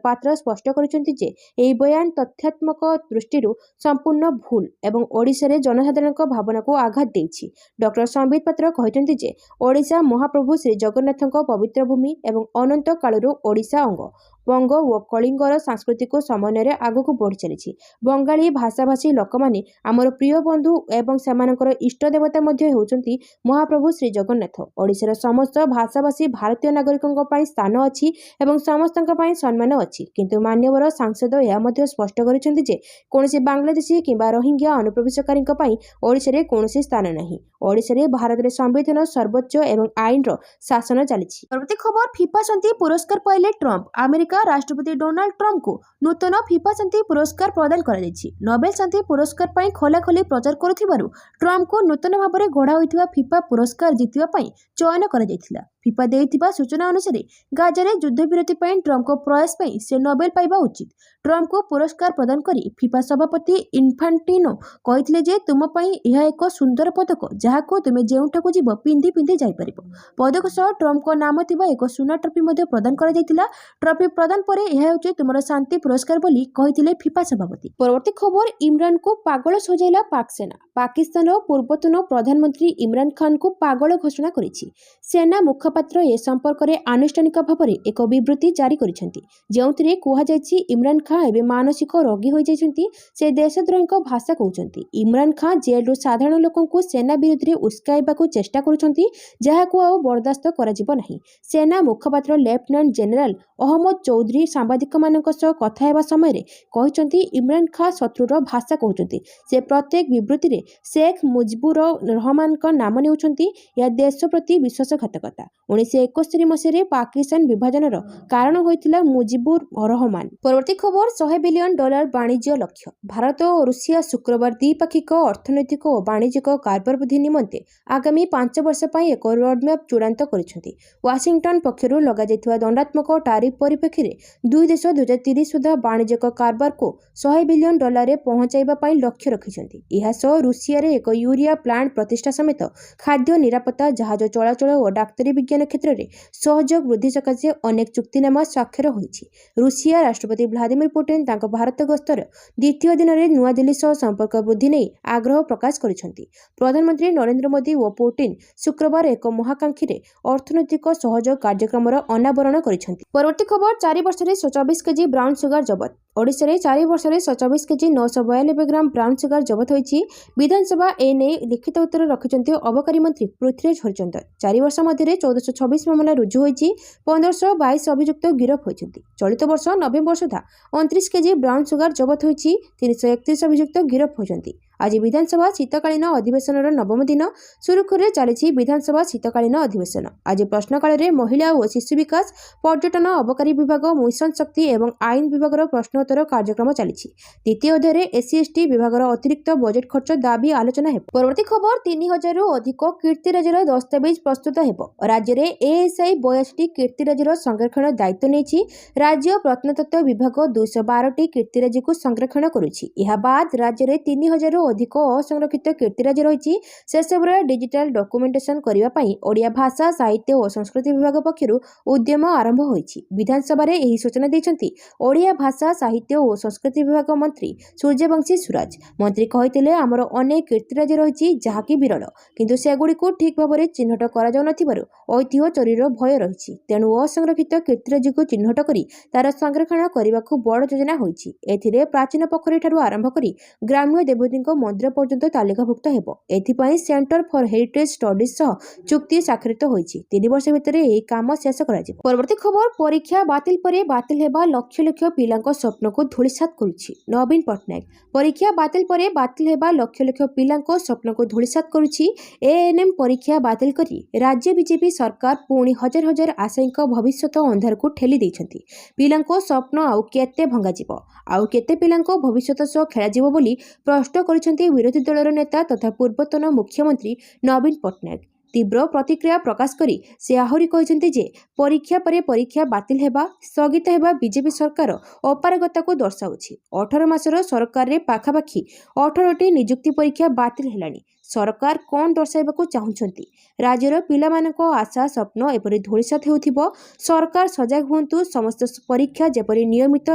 Speaker 1: ପାତ୍ର ସ୍ପଷ୍ଟ କରିଛନ୍ତି ଯେ ଏହି ବୟାନ ତଥ୍ୟାତ୍ମକ ଦୃଷ୍ଟିରୁ ସମ୍ପୂର୍ଣ୍ଣ ଭୁଲ ଏବଂ ଓଡ଼ିଶାରେ ଜନସାଧାରଣଙ୍କ ଭାବନାକୁ ଆଘାତ ଦେଇଛି। ଡକ୍ଟର ସମ୍ବିତ ପାତ୍ର କହିଛନ୍ତି ଯେ ଓଡ଼ିଶା ମହାପ୍ରଭୁ ଶ୍ରୀ ଜଗନ୍ନାଥଙ୍କ ପବିତ୍ର ଭୂମି ଏବଂ ଅନନ୍ତ କାଳରୁ ଓଡ଼ିଶା ଅଙ୍ଗ, ବଙ୍ଗ ଓ କଳିଙ୍ଗର ସାଂସ୍କୃତିକ ସମନ୍ୱୟରେ ଆଗକୁ ବଢ଼ି ଚାଲିଛି। ବଙ୍ଗାଳୀ ଭାଷାଭାଷୀ ଲୋକମାନେ ଆମର ପ୍ରିୟ ବନ୍ଧୁ ଏବଂ ସେମାନଙ୍କର ଇଷ୍ଟ ଦେବତା ମଧ୍ୟ ହେଉଛନ୍ତି ମହାପ୍ରଭୁ ଶ୍ରୀ ଜଗନ୍ନାଥ। ଓଡ଼ିଶାର ସମସ୍ତ ଭାଷାଭାଷୀ ଭାରତୀୟ ନାଗରିକଙ୍କ ପାଇଁ ସ୍ଥାନ ଅଛି ଏବଂ ସମସ୍ତଙ୍କ ପାଇଁ ସମ୍ମାନ ଅଛି, କିନ୍ତୁ ମାନ୍ୟବର ସାଂସଦ ଏହା ମଧ୍ୟ ସ୍ପଷ୍ଟ କରିଛନ୍ତି ଯେ କୌଣସି ବାଂଲାଦେଶୀ କିମ୍ବା ରୋହିଙ୍ଗ୍ୟା ଅନୁପ୍ରବେଶକାରୀଙ୍କ ପାଇଁ ଓଡ଼ିଶାରେ କୌଣସି ସ୍ଥାନ ନାହିଁ। ଓଡ଼ିଶାରେ ଭାରତରେ ସମ୍ବିଧାନ ସର୍ବୋଚ୍ଚ ଏବଂ ଆଇନର ଶାସନ ଚାଲିଛି। ପରବର୍ତ୍ତୀ ଖବର, ଫିଫା ଶାନ୍ତି ପୁରସ୍କାର ପାଇଲେ ଟ୍ରମ୍ପ। ଆମେରିକା ରାଷ୍ଟ୍ରପତି ଡୋନାଲ୍ଡ ଟ୍ରମ୍ପଙ୍କୁ ନୂତନ ଫିଫା ଶାନ୍ତି ପୁରସ୍କାର ପ୍ରଦାନ କରାଯାଇଛି। ନୋବେଲ ଶାନ୍ତି ପୁରସ୍କାର ପାଇଁ ଖୋଲାଖୋଲି ପ୍ରଚାର କରୁଥିବାରୁ ଟ୍ରମ୍ପଙ୍କୁ ନୂତନ ଭାବରେ ଗଢ଼ା ହୋଇଥିବା ଫିଫା ପୁରସ୍କାର ଜିତିବା ପାଇଁ ଚୟନ କରାଯାଇଥିଲା। ଫିଫା ଦେଇଥିବା ସୂଚନା ଅନୁସାରେ ଗାଜାରେ ଯୁଦ୍ଧବିରତି ପାଇଁ ଟ୍ରମ୍ପଙ୍କ ପ୍ରୟାସ ପାଇଁ ସେ ନୋବେଲ ପାଇବା ଉଚିତ। ଟ୍ରମ୍ପଙ୍କୁ ପୁରସ୍କାର ପ୍ରଦାନ କରି ଫିଫା ସଭାପତି ଇନଫାଣ୍ଟିନୋ କହିଥିଲେ ଯେ ତୁମ ପାଇଁ ଏହା ଏକ ସୁନ୍ଦର ପଦକ, ଯାହାକୁ ତୁମେ ଯେଉଁଠାକୁ ଯିବ ପିନ୍ଧି ପିନ୍ଧି ଯାଇପାରିବ। ପଦକ ସହ ଟ୍ରମ୍ପଙ୍କ ନାମ ଥିବା ଏକ ସୁନା ଟ୍ରଫି ମଧ୍ୟ ପ୍ରଦାନ କରାଯାଇଥିଲା। ଟ୍ରଫି ପ୍ରଦାନ ପରେ ଏହା ହେଉଛି ତୁମର ଶାନ୍ତି ପୁରସ୍କାର ବୋଲି କହିଥିଲେ ଫିଫା ସଭାପତି। ପରବର୍ତ୍ତୀ ଖବର, ଇମ୍ରାନଙ୍କୁ ପାଗଳ ସଜାଇଲା ପାକ୍ ସେନା। ପାକିସ୍ତାନର ପୂର୍ବତନ ପ୍ରଧାନମନ୍ତ୍ରୀ ଇମ୍ରାନ ଖାନଙ୍କୁ ପାଗଳ ଘୋଷଣା କରିଛି। ସେନା ମୁଖପାତ୍ର ଏ ସମ୍ପର୍କରେ ଆନୁଷ୍ଠାନିକ ଭାବରେ ଏକ ବିବୃତ୍ତି ଜାରି କରିଛନ୍ତି, ଯେଉଁଥିରେ କୁହାଯାଇଛି ଇମ୍ରାନ ଖାଁ ଏବେ ମାନସିକ ରୋଗୀ ହୋଇଯାଇଛନ୍ତି। ସେ ଦେଶଦ୍ରୋହୀଙ୍କ ଭାଷା କହୁଛନ୍ତି। ଇମ୍ରାନ ଖାଁ ଜେଲରୁ ସାଧାରଣ ଲୋକଙ୍କୁ ସେନା ବିରୁଦ୍ଧରେ ଉସ୍କାଇବାକୁ ଚେଷ୍ଟା କରୁଛନ୍ତି, ଯାହାକୁ ଆଉ ବରଦାସ୍ତ କରାଯିବ ନାହିଁ। ସେନା ମୁଖପାତ୍ର ଲେଫ୍ଟନାଣ୍ଟ ଜେନେରାଲ ଅହମ୍ମଦ ଚୌଧୁରୀ ସାମ୍ବାଦିକମାନଙ୍କ ସହ କଥା ହେବା ସମୟରେ କହିଛନ୍ତି ଇମ୍ରାନ ଖାଁ ଶତ୍ରୁର ଭାଷା କହୁଛନ୍ତି। ସେ ପ୍ରତ୍ୟେକ ବିବୃତ୍ତିରେ ଶେଖ ମୁଜିବୁର ରହମାନଙ୍କ ନାମ ନେଉଛନ୍ତି। ଏହା ଦେଶ ପ୍ରତି ବିଶ୍ୱାସଘାତକତା। 1971 ମସିହାରେ ପାକିସ୍ତାନ ବିଭାଜନର କାରଣ ହୋଇଥିଲା ମୁଜିବୁର ରହମାନ। ପରବର୍ତ୍ତୀ ଖବର, $100 ବିଲିୟନ ବାଣିଜ୍ୟ ଲକ୍ଷ୍ୟ। ଭାରତ ଓ ରୁଷିଆ ଶୁକ୍ରବାର ଦ୍ୱିପାକ୍ଷିକ ଅର୍ଥନୈତିକ ଓ ବାଣିଜ୍ୟିକ କାରବାର ବୃଦ୍ଧି ନିମନ୍ତେ ଆଗାମୀ 5 ବର୍ଷ ପାଇଁ ଏକ ରୋଡମ୍ୟାପ୍ ଚୂଡ଼ାନ୍ତ କରିଛନ୍ତି। ୱାଶିଂଟନ ପକ୍ଷରୁ ଲଗାଯାଇଥିବା ଦଣ୍ଡାତ୍ମକ ଟାରିଫ ପରିପ୍ରେକ୍ଷୀରେ ଦୁଇ ଦେଶ 2030 ସୁଦ୍ଧା ବାଣିଜ୍ୟିକ କାରବାରକୁ $100 ବିଲିୟନରେ ପହଞ୍ଚାଇବା ପାଇଁ ଲକ୍ଷ୍ୟ ରଖିଛନ୍ତି। ଏହା ସହ ରୁଷିଆରେ ଏକ ୟୁରିଆ ପ୍ଲାଣ୍ଟ ପ୍ରତିଷ୍ଠା ସମେତ ଖାଦ୍ୟ ନିରାପତ୍ତା, ଜାହାଜ ଚଳାଚଳ ଓ ଡାକ୍ତରୀ ବିଜ୍ଞାନ ବିଜ୍ଞାନ କ୍ଷେତ୍ରରେ ସହଯୋଗ ବୃଦ୍ଧି ସକାଶେ ଅନେକ ଚୁକ୍ତିନାମା ସ୍ୱାକ୍ଷର ହୋଇଛି। ରୁଷିଆ ରାଷ୍ଟ୍ରପତି ଭ୍ଲାଦିମିର ପୁଟିନ ତାଙ୍କ ଭାରତ ଗସ୍ତର ଦ୍ୱିତୀୟ ଦିନରେ ନୂଆଦିଲ୍ଲୀ ସହ ସମ୍ପର୍କ ବୃଦ୍ଧି ନେଇ ଆଗ୍ରହ ପ୍ରକାଶ କରିଛନ୍ତି। ପ୍ରଧାନମନ୍ତ୍ରୀ ନରେନ୍ଦ୍ର ମୋଦି ଓ ପୁଟିନ ଶୁକ୍ରବାର ଏକ ମହାକାଂକ୍ଷୀ ଅର୍ଥନୈତିକ ସହଯୋଗ କାର୍ଯ୍ୟକ୍ରମର ଅନାବରଣ କରିଛନ୍ତି। ପରବର୍ତ୍ତୀ ଖବର 4 ବର୍ଷରେ 124 କେଜି ବ୍ରାଉନ୍ ସୁଗାର ଜବତ। ଓଡ଼ିଶାରେ 4 ବର୍ଷରେ 124 କେଜି 992 ଗ୍ରାମ ବ୍ରାଉନ୍ ସୁଗାର ଜବତ ହୋଇଛି। ବିଧାନସଭା ଏନେଇ ଲିଖିତ ଉତ୍ତର ରଖିଛନ୍ତି ଅବକାରୀ ମନ୍ତ୍ରୀ ପୃଥ୍ୱୀରାଜ ହରିଚନ୍ଦନ। 4 ବର୍ଷ ମଧ୍ୟରେ 1426 ମାମଲା ରୁଜୁ ହୋଇଛି। 1522 ଅଭିଯୁକ୍ତ ଗିରଫ ହୋଇଛନ୍ତି। ଚଳିତ ବର୍ଷ ନଭେମ୍ବର ସୁଦ୍ଧା 29 କେଜି ବ୍ରାଉନ୍ ସୁଗାର ଜବତ ହୋଇଛି। 331 ଅଭିଯୁକ୍ତ ଗିରଫ ହୋଇଛନ୍ତି। ଆଜି ବିଧାନସଭା ଶୀତକାଳୀନ ଅଧିବେଶନର ନବମ ଦିନ ସୁରୁଖୁରୁରେ ଚାଲିଛି ବିଧାନସଭା ଶୀତକାଳୀନ ଅଧିବେଶନ। ଆଜି ପ୍ରଶ୍ନକାଳରେ ମହିଳା ଓ ଶିଶୁ ବିକାଶ, ପର୍ଯ୍ୟଟନ, ଅବକାରୀ ବିଭାଗ, ମିଶନ ଶକ୍ତି ଏବଂ ଆଇନ ବିଭାଗର ପ୍ରଶ୍ନୋତ୍ତର କାର୍ଯ୍ୟକ୍ରମ ଚାଲିଛି। ଦ୍ୱିତୀୟ ଅଧ୍ୟାୟରେ ଏସ୍ସି/ଏସ୍ଟି ବିଭାଗର ଅତିରିକ୍ତ ବଜେଟ୍ ଖର୍ଚ୍ଚ ଦାବି ଆଲୋଚନା ହେବ। ପରବର୍ତ୍ତୀ ଖବର 3000ରୁ ଅଧିକ କୀର୍ତ୍ତିରାଜିର ଦସ୍ତାବିଜ ପ୍ରସ୍ତୁତ ହେବ। ରାଜ୍ୟରେ ଏଏସ୍ଆଇ 82ଟି କୀର୍ତ୍ତିରାଜିର ସଂରକ୍ଷଣ ଦାୟିତ୍ୱ ନେଇଛି। ରାଜ୍ୟ ପ୍ରତ୍ନତତ୍ତ୍ୱ ବିଭାଗ 212ଟି କୀର୍ତ୍ତିରାଜିକୁ ସଂରକ୍ଷଣ କରୁଛି। ଏହା ବାଦ ରାଜ୍ୟରେ 3000ରୁ ଅଧିକ ଅସଂରକ୍ଷିତ କୀର୍ତ୍ତିରାଜି ରହିଛି। ସେସବୁର ଡିଜିଟାଲ ଡକୁମେଣ୍ଟେସନ କରିବା ପାଇଁ ଓଡ଼ିଆ ଭାଷା, ସାହିତ୍ୟ ଓ ସଂସ୍କୃତି ବିଭାଗ ପକ୍ଷରୁ ଉଦ୍ୟମ ଆରମ୍ଭ ହୋଇଛି। ବିଧାନସଭାରେ ଏହି ସୂଚନା ଦେଇଛନ୍ତି ଓଡ଼ିଆ ଭାଷା, ସାହିତ୍ୟ ଓ ସଂସ୍କୃତି ବିଭାଗ ମନ୍ତ୍ରୀ ସୂର୍ଯ୍ୟବଂଶୀ ସୁରାଜ। ମନ୍ତ୍ରୀ କହିଥିଲେ, ଆମର ଅନେକ କୀର୍ତ୍ତିରାଜି ରହିଛି ଯାହାକି ବିରଳ, କିନ୍ତୁ ସେଗୁଡ଼ିକୁ ଠିକ୍ ଭାବରେ ଚିହ୍ନଟ କରାଯାଉନଥିବାରୁ ଐତିହ୍ୟ ଚୋରିର ଭୟ ରହିଛି। ତେଣୁ ଅସଂରକ୍ଷିତ କୀର୍ତ୍ତିରାଜିକୁ ଚିହ୍ନଟ କରି ତାର ସଂରକ୍ଷଣ କରିବାକୁ ବଡ଼ ଯୋଜନା ହୋଇଛି। ଏଥିରେ ପ୍ରାଚୀନ ପୋଖରୀ ଠାରୁ ଆରମ୍ଭ କରି ଗ୍ରାମ୍ୟ ଦେବତୀଙ୍କ ମନ୍ଦିର ପର୍ଯ୍ୟନ୍ତ ତାଲିକାଭୁକ୍ତ ହେବ। ଏଥିପାଇଁ ସେଣ୍ଟର ଫର ହେରିଟେଜ ଷ୍ଟଡିଜ୍ ସହ ଚୁକ୍ତି ସ୍ୱାକ୍ଷରିତ ହୋଇଛି। 3 ବର୍ଷ ଭିତରେ ଏହି କାମ ଶେଷ କରାଯିବ। ପରବର୍ତ୍ତୀ ଖବର ପରୀକ୍ଷା ବାତିଲ ପରେ ବାତିଲ ହେବା ଲକ୍ଷ ଲକ୍ଷ ପିଲାଙ୍କ ସ୍ୱପ୍ନକୁ ଧୂଳିସାତ୍ କରୁଛି ନବୀନ ପଟ୍ଟନାୟକ। ପରୀକ୍ଷା ବାତିଲ ପରେ ବାତିଲ ହେବା ଲକ୍ଷ ଲକ୍ଷ ପିଲାଙ୍କ ସ୍ୱପ୍ନକୁ ଧୂଳିସାତ୍ କରୁଛି। ଏଏନ୍ଏମ୍ ପରୀକ୍ଷା ବାତିଲ କରି ରାଜ୍ୟ ବିଜେପି ସରକାର ପୁଣି ହଜାର ହଜାର ଆଶାୟୀଙ୍କ ଭବିଷ୍ୟତ ଅନ୍ଧାରକୁ ଠେଲି ଦେଇଛନ୍ତି। ପିଲାଙ୍କ ସ୍ୱପ୍ନ ଆଉ କେତେ ଭଙ୍ଗାଯିବ, ଆଉ କେତେ ପିଲାଙ୍କ ଭବିଷ୍ୟତ ସହ ଖେଳାଯିବ ବୋଲି ପ୍ରଶ୍ନ କରିଛନ୍ତି ବିରୋଧୀ ଦଳର ନେତା ତଥା ପୂର୍ବତନ ମୁଖ୍ୟମନ୍ତ୍ରୀ ନବୀନ ପଟ୍ଟନାୟକ। ତୀବ୍ର ପ୍ରତିକ୍ରିୟା ପ୍ରକାଶ କରି ସେ ଆହୁରି କହିଛନ୍ତି ଯେ ପରୀକ୍ଷା ପରେ ପରୀକ୍ଷା ବାତିଲ ହେବା, ସ୍ଥଗିତ ହେବା ବିଜେପି ସରକାର ଅପାରଗତାକୁ ଦର୍ଶାଉଛି। 18 ମାସର ସରକାରରେ ପାଖାପାଖି 18ଟି ନିଯୁକ୍ତି ପରୀକ୍ଷା ବାତିଲ ହେଲାଣି। ସରକାର କ'ଣ ଦର୍ଶାଇବାକୁ ଚାହୁଁଛନ୍ତି? ରାଜ୍ୟର ପିଲାମାନଙ୍କ ଆଶା ସ୍ୱପ୍ନ ଏପରି ଧୂଳିସାତ୍ ହେଉଥିବ। ସରକାର ସଜାଗ ହୁଅନ୍ତୁ, ସମସ୍ତ ପରୀକ୍ଷା ଯେପରି ନିୟମିତ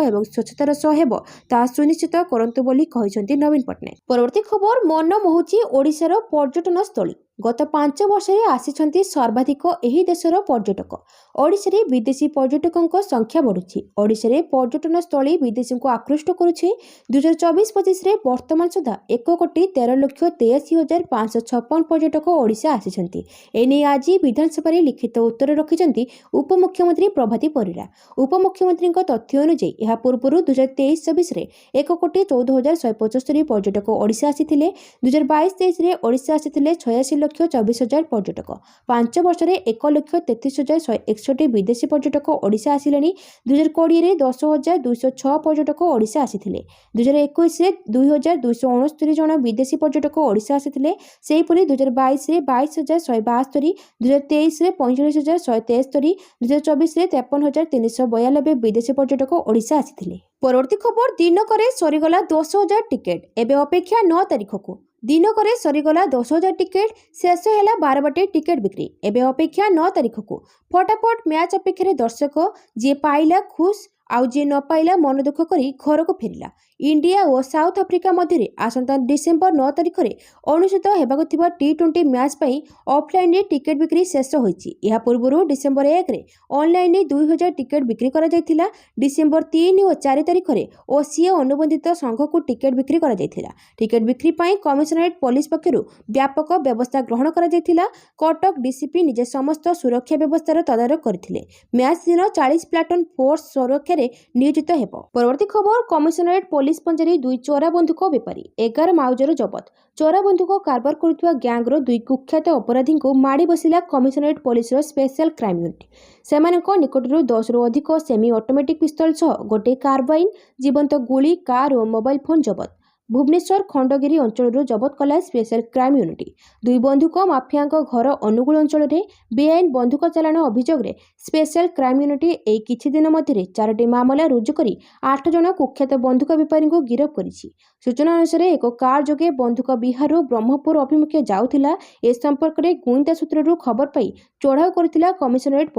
Speaker 1: ଏବଂ ସ୍ୱଚ୍ଛତାର ସହ ହେବ ତାହା ସୁନିଶ୍ଚିତ କରନ୍ତୁ ବୋଲି କହିଛନ୍ତି ନବୀନ ପଟ୍ଟନାୟକ। ପରବର୍ତ୍ତୀ ଖବର ମନ ମୋହୁଛି ଓଡ଼ିଶାର ପର୍ଯ୍ୟଟନ ସ୍ଥଳୀ। ଗତ 5 ବର୍ଷରେ ଆସିଛନ୍ତି ସର୍ବାଧିକ ଏହି ଦେଶର ପର୍ଯ୍ୟଟକ। ଓଡ଼ିଶାରେ ବିଦେଶୀ ପର୍ଯ୍ୟଟକଙ୍କ ସଂଖ୍ୟା ବଢ଼ୁଛି। ଓଡ଼ିଶାରେ ପର୍ଯ୍ୟଟନ ସ୍ଥଳୀ ବିଦେଶୀଙ୍କୁ ଆକୃଷ୍ଟ କରୁଛି। 2024-25ରେ ବର୍ତ୍ତମାନ ସୁଦ୍ଧା 1,13,83,556 ପର୍ଯ୍ୟଟକ ଓଡ଼ିଶା ଆସିଛନ୍ତି। ଏନେଇ ଆଜି ବିଧାନସଭାରେ ଲିଖିତ ଉତ୍ତର ରଖିଛନ୍ତି ଉପମୁଖ୍ୟମନ୍ତ୍ରୀ ପ୍ରଭାତୀ ପରିଡ଼ା। ଉପମୁଖ୍ୟମନ୍ତ୍ରୀଙ୍କ ତଥ୍ୟ ଅନୁଯାୟୀ ଏହା ପୂର୍ବରୁ 2023-24ରେ 1,14,175 ପର୍ଯ୍ୟଟକ ଓଡ଼ିଶା ଆସିଥିଲେ। 2022-23ରେ ଓଡ଼ିଶା ଆସିଥିଲେ 86,24,000 ପର୍ଯ୍ୟଟକ। 5 ବର୍ଷରେ 1,33,161 ବିଦେଶୀ ପର୍ଯ୍ୟଟକ ଓଡ଼ିଶା ଆସିଲେଣି। 2020ରେ 10,206 ପର୍ଯ୍ୟଟକ ଓଡ଼ିଶା ଆସିଥିଲେ। 2021ରେ 2,269 ଜଣ ବିଦେଶୀ ପର୍ଯ୍ୟଟକ ଓଡ଼ିଶା ଆସିଥିଲେ। ସେହିପରି 2022ରେ 22,172, 2023ରେ 45,173, 2024ରେ 53,392 ବିଦେଶୀ ପର୍ଯ୍ୟଟକ ଓଡ଼ିଶା ଆସିଥିଲେ। ପରବର୍ତ୍ତୀ ଖବର ଦିନକରେ ସରିଗଲା 10,000 ଟିକେଟ, ଏବେ ଅପେକ୍ଷା 9 ତାରିଖକୁ। ଦିନକରେ ସରିଗଲା 10,000 ଟିକେଟ, ଶେଷ ହେଲା ବାରବାଟୀ ଟିକେଟ ବିକ୍ରି। ଏବେ ଅପେକ୍ଷା 9 ତାରିଖକୁ। ଫଟାଫଟ ମ୍ୟାଚ୍ ଅପେକ୍ଷାରେ ଦର୍ଶକ। ଯିଏ ପାଇଲା ଖୁସ୍, ଆଉ ଯିଏ ନ ପାଇଲା ମନ ଦୁଃଖ କରି ଘରକୁ ଫେରିଲା। ଇଣ୍ଡିଆ ଓ ସାଉଥ ଆଫ୍ରିକା ମଧ୍ୟରେ ଆସନ୍ତା ଡିସେମ୍ବର 9 ତାରିଖରେ ଅନୁଷ୍ଠିତ ହେବାକୁ ଥିବା T20 ମ୍ୟାଚ୍ ପାଇଁ ଅଫଲାଇନରେ ଟିକେଟ ବିକ୍ରି ଶେଷ ହୋଇଛି। ଏହା ପୂର୍ବରୁ ଡିସେମ୍ବର 1ରେ ଅନଲାଇନରେ 2,000 ଟିକେଟ ବିକ୍ରି କରାଯାଇଥିଲା। ଡିସେମ୍ବର 3 ଓ 4 ତାରିଖରେ ଓସିଏ ଅନୁବନ୍ଧିତ ସଂଘକୁ ଟିକେଟ ବିକ୍ରି କରାଯାଇଥିଲା। ଟିକେଟ ବିକ୍ରି ପାଇଁ କମିଶନରେଟ୍ ପୋଲିସ ପକ୍ଷରୁ ବ୍ୟାପକ ବ୍ୟବସ୍ଥା ଗ୍ରହଣ କରାଯାଇଥିଲା। କଟକ ଡିସିପି ନିଜେ ସମସ୍ତ ସୁରକ୍ଷା ବ୍ୟବସ୍ଥାର ତଦାରଖ କରିଥିଲେ। ମ୍ୟାଚ୍ ଦିନ 40 ପ୍ଲାଟୁନ ଫୋର୍ସ ସୁରକ୍ଷାରେ ନିୟୋଜିତ ହେବ। ପରବର୍ତ୍ତୀ ଖବର କମିଶନରେଟ୍ ପୋଲିସ ପଞ୍ଜାରେ 2 ଚୋରା ବନ୍ଧୁକ ବେପାରୀ, 11 ମାଉଜର ଜବତ। ଚୋରା ବନ୍ଧୁକ କାରବାର କରୁଥିବା ଗ୍ୟାଙ୍ଗର 2 କୁଖ୍ୟାତ ଅପରାଧୀଙ୍କୁ ମାଡ଼ି ବସିଲା କମିଶନରେଟ୍ ପୋଲିସର ସ୍ପେଶାଲ କ୍ରାଇମ୍ ୟୁନିଟ୍। ସେମାନଙ୍କ ନିକଟରୁ 10ରୁ ଅଧିକ ସେମି ଅଟୋମେଟିକ୍ ପିସ୍ତଲ ସହ ଗୋଟିଏ କାର୍ବାଇନ୍, ଜୀବନ୍ତ ଗୁଳି, କାର୍ ଓ ମୋବାଇଲ ଫୋନ୍ ଜବତ। भुवनेश्वर खंडगिरी अंचल जबत कला स्पेशल क्राइम यूनिट दुई बंधुक माफिया घर अनुगुल अंचल बेआईन बंधुक चालाण अभियोग स्पेशल क्राइम यूनिट एई किछि दिन मध्य 4टी मामला रुजु कर 8 जन कुख्यात बंधुक बेपारी को गिरफ करिछि। सूचना अनुसार एक कार जोगे बंधुक बिहार ब्रह्मपुर अभिमुखे जाउथिला ए संपर्क में गुइंदा सूत्रु खबर पाई चढ़ाऊ करथिला कमिशनरेट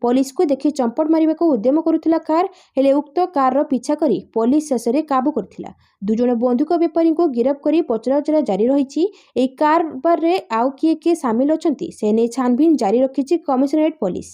Speaker 1: पुलिस को देखि चंपट मारिबाको उद्यम करुथिला कार हेले उक्त कार पिछा करी पुलिस शेष में काबू करथिला। दुजण बंधुक बेपारी को गिरफ कर पचराउचरा जारी रही। कारबार आउ किए किए सामिल अछंती से ने छानबीन जारी रखिछि कमिशनरेट पुलिस।